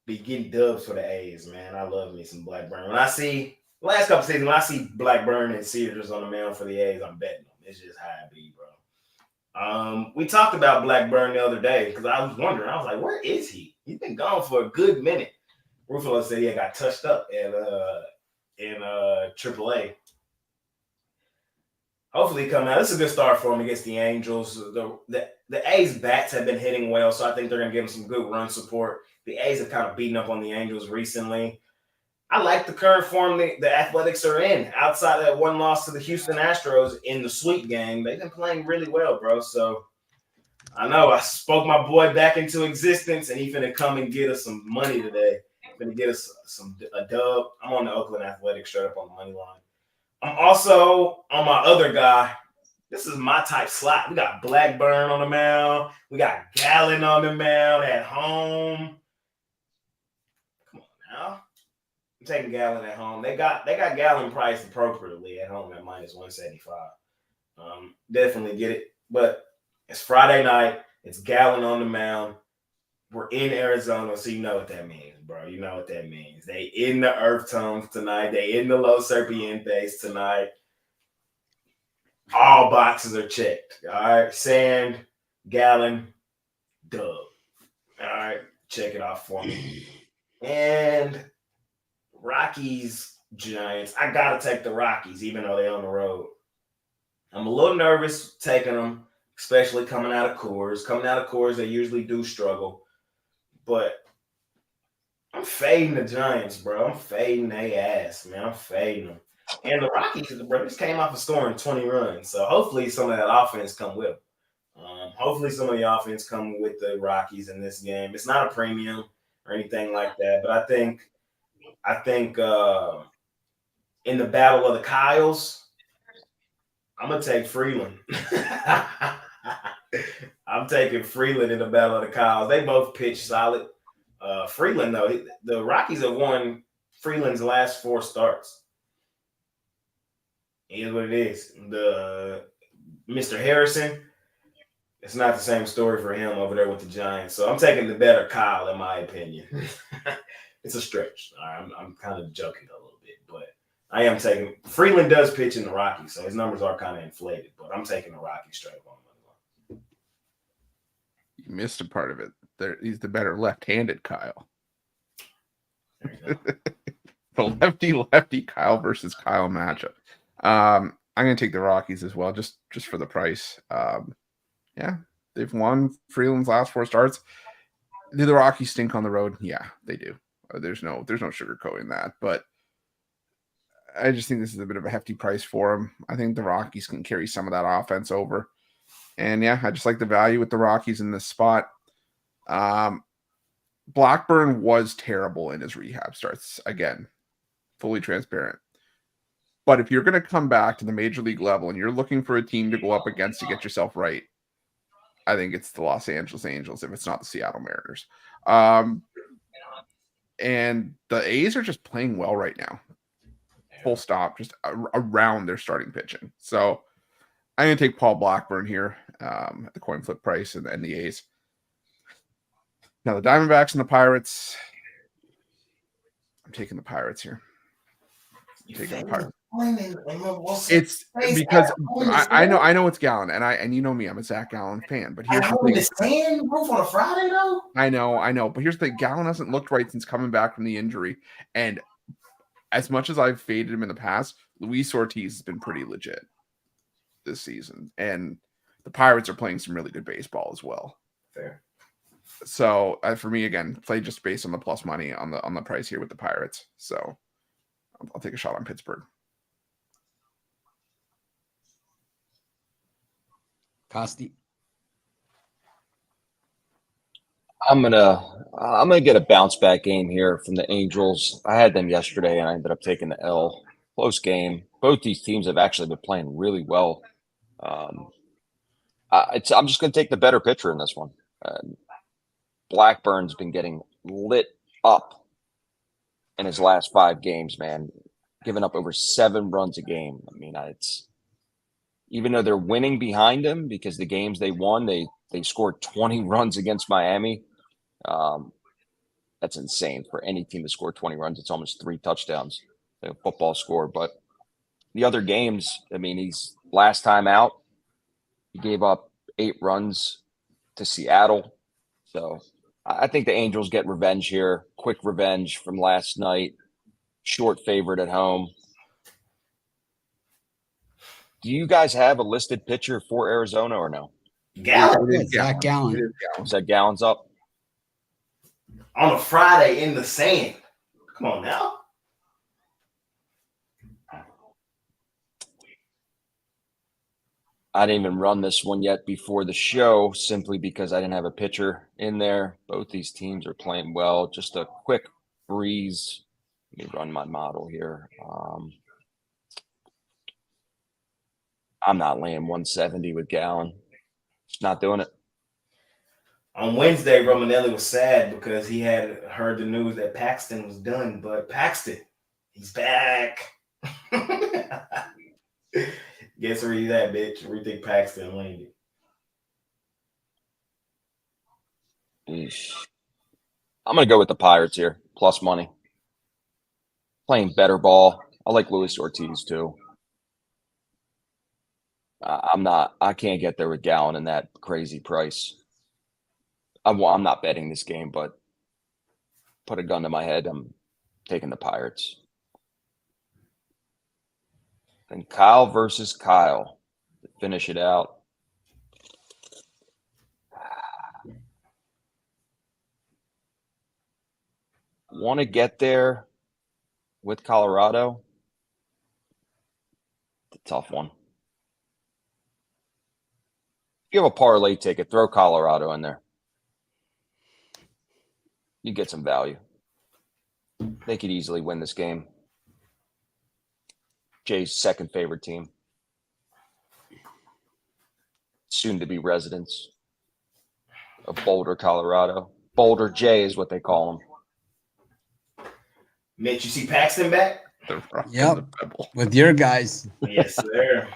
be getting dubs for the A's, man. I love me some Blackburn. When I see last couple seasons, when I see Blackburn and Cedars on the mound for the A's, I'm betting them. It's just how it be, bro. We talked about Blackburn the other day because I was wondering. I was like, where is he? He's been gone for a good minute. Ruffalo said he got touched up in AAA. Hopefully he come out. This is a good start for him against the Angels. The A's bats have been hitting well, so I think they're going to give him some good run support. The A's have kind of beaten up on the Angels recently. I like the current form the Athletics are in. Outside of that one loss to the Houston Astros in the sweep game, they've been playing really well, bro. So I know I spoke my boy back into existence, and he's finna come and get us some money today. Finna get us a dub. I'm on the Oakland Athletics straight up on the money line. I'm also on my other guy This is my type slot. We got Blackburn on the mound. We got Gallen on the mound at home. Come on now. I'm taking Gallen at home. They got Gallen priced appropriately at home at -175. Definitely get it. But it's Friday night. It's Gallen on the mound. We're in Arizona, so you know what that means, bro. You know what that means. They in the earth tones tonight. They in the Los Serpientes tonight. All boxes are checked. All right. Sand, Gallen, Dub. All right. Check it off for me. And Rockies, Giants. I got to take the Rockies, even though they're on the road. I'm a little nervous taking them, especially coming out of Coors. Coming out of Coors, they usually do struggle. But I'm fading the Giants, bro. I'm fading their ass, man. I'm fading them. And the Rockies, bro, just came off of scoring 20 runs. So hopefully some of that offense come with them. Hopefully some of the offense come with the Rockies in this game. It's not a premium or anything like that. But I think in the battle of the Kyles, I'm going to take Freeland. I'm taking Freeland in the battle of the Kyles. They both pitch solid. Freeland, though, the Rockies have won Freeland's last 4 starts. It is what it is. The Mr. Harrison, it's not the same story for him over there with the Giants. So I'm taking the better Kyle, in my opinion. It's a stretch. All right, I'm kind of joking a little bit, but I am taking – Freeland does pitch in the Rockies, so his numbers are kind of inflated, but I'm taking the Rockies straight on money line. You missed a part of it. He's the better left-handed Kyle. There you go. The lefty Kyle versus Kyle matchup. I'm going to take the Rockies as well, just for the price. Yeah, they've won Freeland's last 4 starts. Do the Rockies stink on the road? Yeah, they do. There's no sugarcoating that. But I just think this is a bit of a hefty price for them. I think the Rockies can carry some of that offense over. And yeah, I just like the value with the Rockies in this spot. Blackburn was terrible in his rehab starts. Again, fully transparent. But if you're going to come back to the major league level and you're looking for a team to go up against to get yourself right, I think it's the Los Angeles Angels if it's not the Seattle Mariners. And the A's are just playing well right now. Full stop, just around their starting pitching. So I'm going to take Paul Blackburn here at the coin flip price and the A's. Now the Diamondbacks and the Pirates. I'm taking the Pirates here. Taking the Pirates. It's because I know it's Gallen, and you know me, I'm a Zach Gallen fan. But here's the thing: roof on a Friday though. I know. But here's the thing: Gallen hasn't looked right since coming back from the injury, and as much as I've faded him in the past, Luis Ortiz has been pretty legit this season, and the Pirates are playing some really good baseball as well. Fair. So for me, again, play just based on the plus money on the price here with the Pirates. So I'll take a shot on Pittsburgh. Costi. I'm gonna get a bounce back game here from the Angels. I had them yesterday, and I ended up taking the L. Close game. Both these teams have actually been playing really well. I'm just going to take the better pitcher in this one. Blackburn's been getting lit up in his last 5 games, man. Giving up over 7 runs a game. I mean, it's even though they're winning behind him because the games they won, they scored 20 runs against Miami. That's insane for any team to score 20 runs. It's almost 3 touchdowns, the football score. But the other games, I mean, he's last time out, he gave up 8 runs to Seattle. So I think the Angels get revenge here. Quick revenge from last night. Short favorite at home. Do you guys have a listed pitcher for Arizona or no? Gallen. Zach Gallen. Is that Gallon's up? On a Friday in the sand. Come on now. I didn't even run this one yet before the show simply because I didn't have a pitcher in there. Both these teams are playing well. Just a quick breeze. Let me run my model here. I'm not laying 170 with Gallen. Just not doing it. On Wednesday, Romanelli was sad because he had heard the news that Paxton was done, but Paxton, he's back. Guess where he's at, bitch? Where you think Paxton landed? Eesh. I'm going to go with the Pirates here, plus money. Playing better ball. I like Luis Ortiz too. I can't get there with Gallen and that crazy price. I'm not betting this game, but put a gun to my head. I'm taking the Pirates. And Kyle versus Kyle to finish it out. Want to get there with Colorado? It's a tough one. If you have a parlay ticket, throw Colorado in there. You get some value. They could easily win this game. Jay's second favorite team. Soon to be residents of Boulder, Colorado. Boulder Jay is what they call them. Mitch, you see Paxton back? The rock and Yep. the pebble. With your guys. Yes, sir.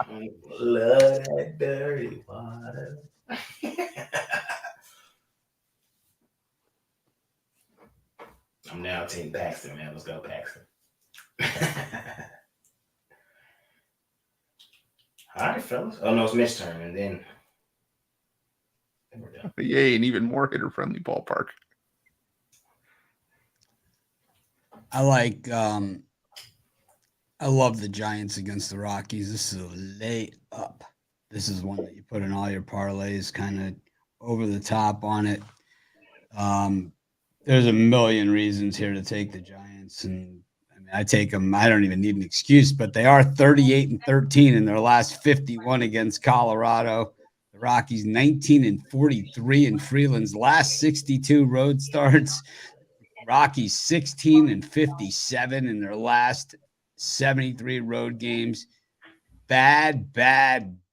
Love that dirty water. I'm now Team Paxton, man. Let's go, Paxton. All right, fellas. Oh, no, it's Mitch's turn, and then we're done. Yay, an even more hitter-friendly ballpark. I like I love the Giants against the Rockies. This is a lay up. This is one that you put in all your parlays, kind of over the top on it. There's a million reasons here to take the Giants, and I mean, I take them. I don't even need an excuse, but they are 38-13 in their last 51 against Colorado. The Rockies 19-43 in Freeland's last 62 road starts. Rockies 16-57 in their last 73 road games. Bad.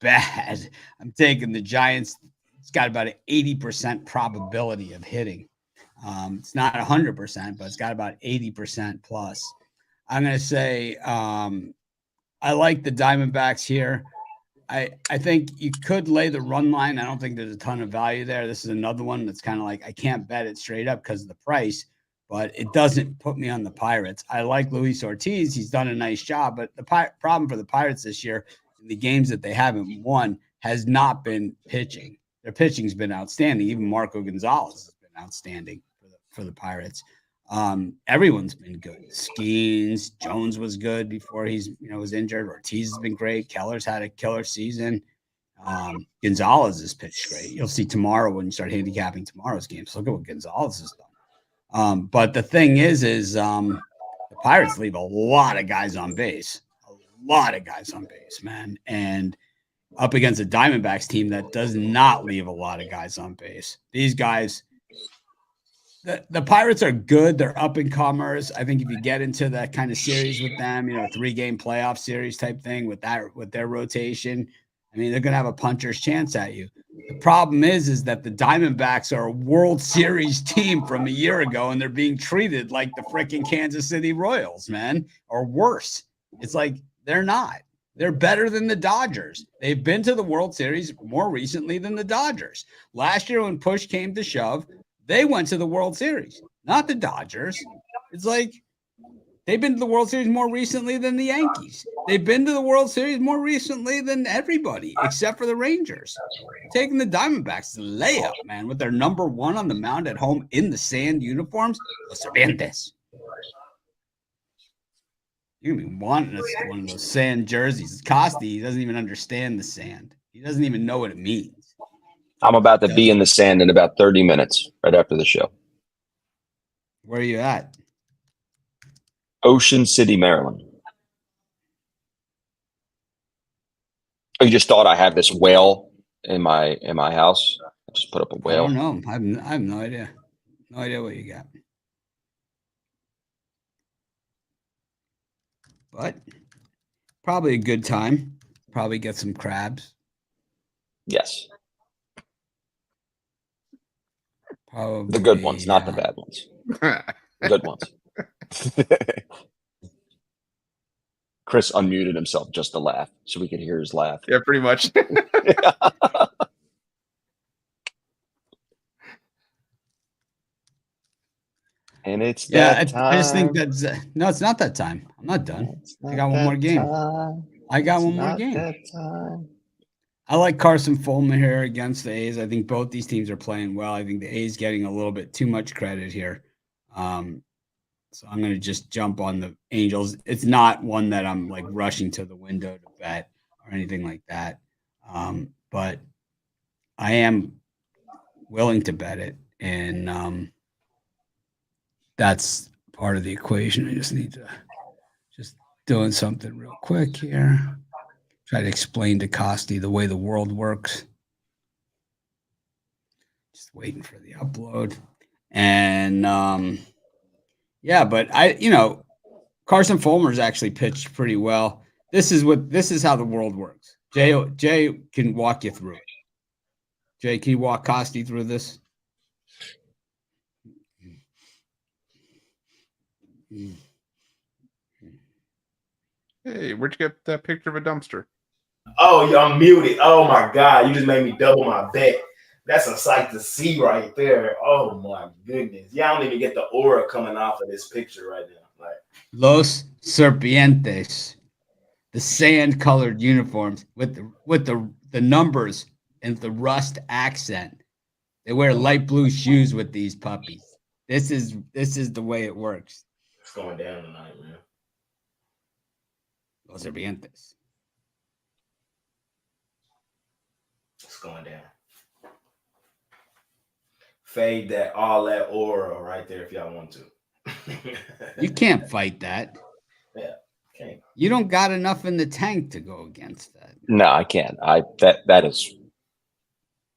I'm taking the Giants. It's got about an 80% probability of hitting. It's not 100%, but it's got about 80% plus. I'm going to say I like the Diamondbacks here. I think you could lay the run line. I don't think there's a ton of value there. This is another one that's kind of like I can't bet it straight up because of the price, but it doesn't put me on the Pirates. I like Luis Ortiz. He's done a nice job, but the problem for the Pirates this year in the games that they haven't won has not been pitching. Their pitching's been outstanding. Even Marco Gonzalez has been outstanding for the Pirates. Everyone's been good. Skeens, Jones was good before he's was injured. Ortiz has been great. Keller's had a killer season. Gonzalez has pitched great. You'll see tomorrow when you start handicapping tomorrow's games. Look at what Gonzalez has done. But the thing is the Pirates leave a lot of guys on base. Man. And up against a Diamondbacks team that does not leave a lot of guys on base. These guys, the Pirates are good. They're up and comers. I think if you get into that kind of series with them, a 3-game playoff series type thing with their rotation, I mean, they're going to have a puncher's chance at you. The problem is that the Diamondbacks are a World Series team from a year ago, and they're being treated like the freaking Kansas City Royals, man, or worse. It's like they're not. They're better than the Dodgers. They've been to the World Series more recently than the Dodgers. Last year when push came to shove, they went to the World Series, not the Dodgers. It's like they've been to the World Series more recently than the Yankees. They've been to the World Series more recently than everybody, except for the Rangers. Taking the Diamondbacks to layup, man, with their number one on the mound at home in the sand uniforms. Los Cervantes. You're going to be wanting one of those sand jerseys. Costi, he doesn't even understand the sand. He doesn't even know what it means. I'm about to be in the sand in about 30 minutes right after the show. Where are you at? Ocean City, Maryland. Oh, you just thought I have this whale in my house? I just put up a I whale. don't know. I have no idea. No idea what you got. But probably a good time. Probably get some crabs. Yes. Probably The good ones, not the bad ones. The good ones. Chris unmuted himself just to laugh, so we could hear his laugh. Yeah, pretty much. And it's Yeah, that I just think time. that's no, it's not that time. I'm not done. It's I not got one more that game. time. I got It's one more not game. that time. I like Carson Fulmer here against the A's. I think both these teams are playing well. I think the A's getting a little bit too much credit here. So I'm going to just jump on the Angels. It's not one that I'm like rushing to the window to bet or anything like that. But I am willing to bet it. And that's part of the equation. I just need to just doing something real quick here. Try to explain to Costi the way the world works. Just waiting for the upload. And yeah, but Carson Fulmer's actually pitched pretty well. This is how the world works. Jay can walk you through it. Jay, can you walk Costi through this? Hey, where'd you get that picture of a dumpster? Oh, yeah, I'm muted. Oh my God, you just made me double my bet. That's a sight to see right there. Oh my goodness. Yeah, I don't even get the aura coming off of this picture right now. Like Los Serpientes, the sand-colored uniforms with the numbers and the rust accent. They wear light blue shoes with these puppies. This is the way it works. it's going down tonight, man. Los Serpientes. It's going down. Fade all that aura right there if y'all want to. You can't fight that. Yeah, can't. You don't got enough in the tank to go against that. No, I can't. That is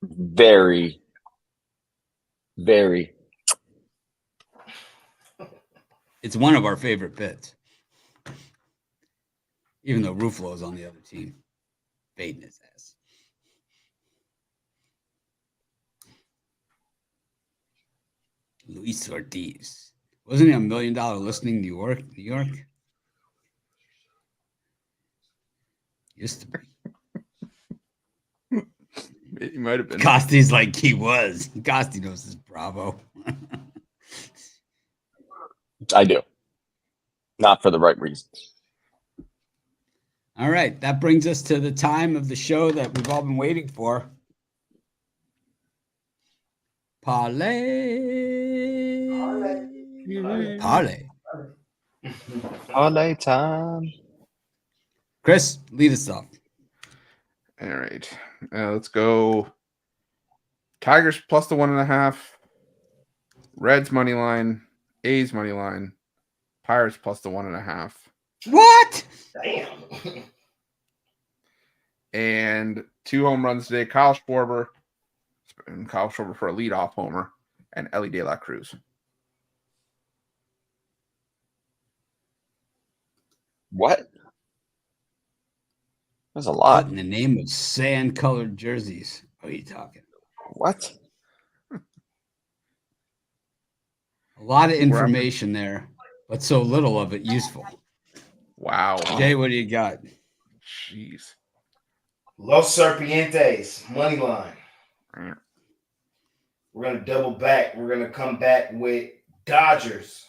very, very. It's one of our favorite bits. Even though Ruffalo's on the other team, fading his ass. Luis Ortiz. Wasn't he $1 million listening New York? Used to be. He might have been. Costi's like he was. Costi knows his Bravo. I do. Not for the right reasons. All right. That brings us to the time of the show that we've all been waiting for. Parlay. Parlay time. Chris, lead us off. All right. Let's go. Tigers plus the 1.5. Reds money line. A's money line. Pirates plus the 1.5. What? Damn. And 2 home runs today. Kyle Schwarber for a leadoff homer, and Ellie De La Cruz. What? That's a lot. What in the name of sand-colored jerseys are you talking? What? A lot of information there, but so little of it useful. Wow. Jay, what do you got? Jeez. Los Serpientes, money line. We're going to double back. We're going to come back with Dodgers,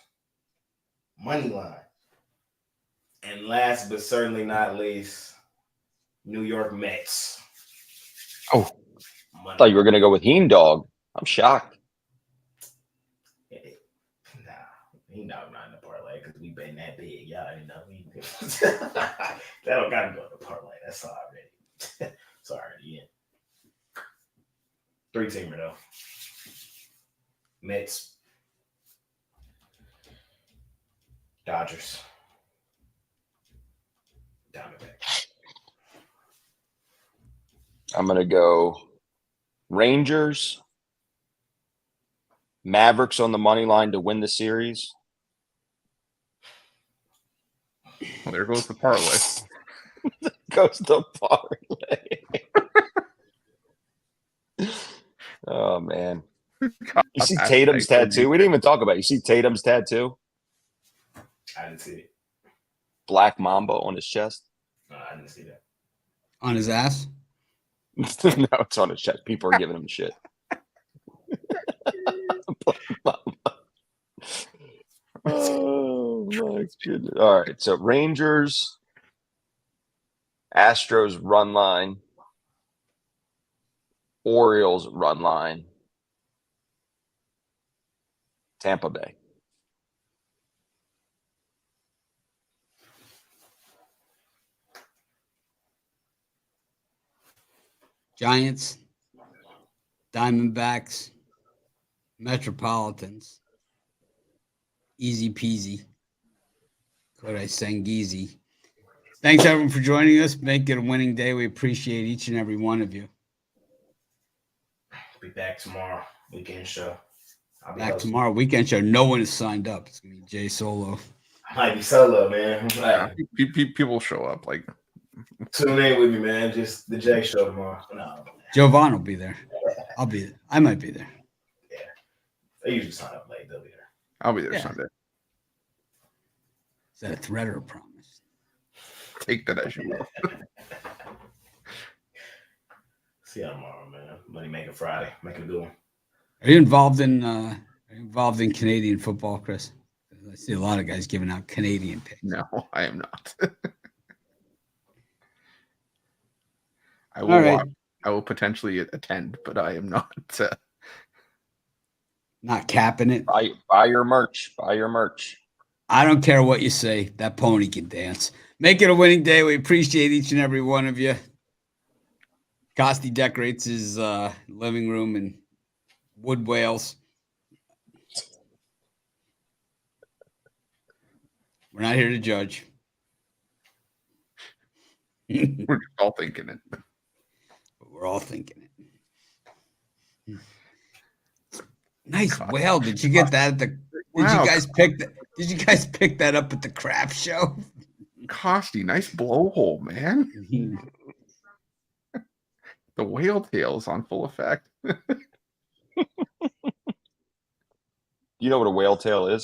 money line. And last but certainly not least, New York Mets. Oh, I thought you were going to go with Heen Dog. I'm shocked. Nah, he not in the parlay because we been that big. Y'all didn't know. That don't got to go in the parlay. That's already. It's already in. 3-teamer though. Mets. Dodgers. Diamondbacks. I'm going to go Rangers, Mavericks on the money line to win the series. Well, there goes the parlay. goes the parlay. Oh man. You see Tatum's tattoo? We didn't even talk about it. You see Tatum's tattoo? I didn't see it. Black Mamba on his chest. No, I didn't see that. On his ass? No, it's on his chest. People are giving him shit. Oh my goodness. All right. So Rangers, Astros run line, Orioles run line, Tampa Bay. Giants, Diamondbacks, Metropolitans. Easy peasy. Kodai Sengizi. Thanks everyone for joining us. Make it a winning day. We appreciate each and every one of you. Be back tomorrow. Weekend show. I'll be Back hosting. tomorrow, weekend show. No one is signed up. It's gonna be Jay Solo. I might be solo, man. Yeah, people show up. Like, Tune in with me, man. Just the Jay show tomorrow. No, Jovan will be there. I'll be there. I might be there. they usually sign up late. They'll be there. I'll be there Yeah. Sunday. Is that a threat or a promise? Take that as you will. See you tomorrow, man. Money making Friday. Making a good one. Are you involved in Canadian football, Chris? I see a lot of guys giving out Canadian picks. No, I am not. I will All right. watch. I will potentially attend, but I am not. Not capping it. Buy your merch. Buy your merch. I don't care what you say. That pony can dance. Make it a winning day. We appreciate each and every one of you. Costi decorates his living room in wood whales. We're not here to judge. We're just all thinking it. But we're all thinking it. Nice whale. Did you get that at the Did Wow. you guys pick that? Did you guys pick that up at the craft show? Costi, nice blowhole, man. The whale tail's on full effect. You know what a whale tail is?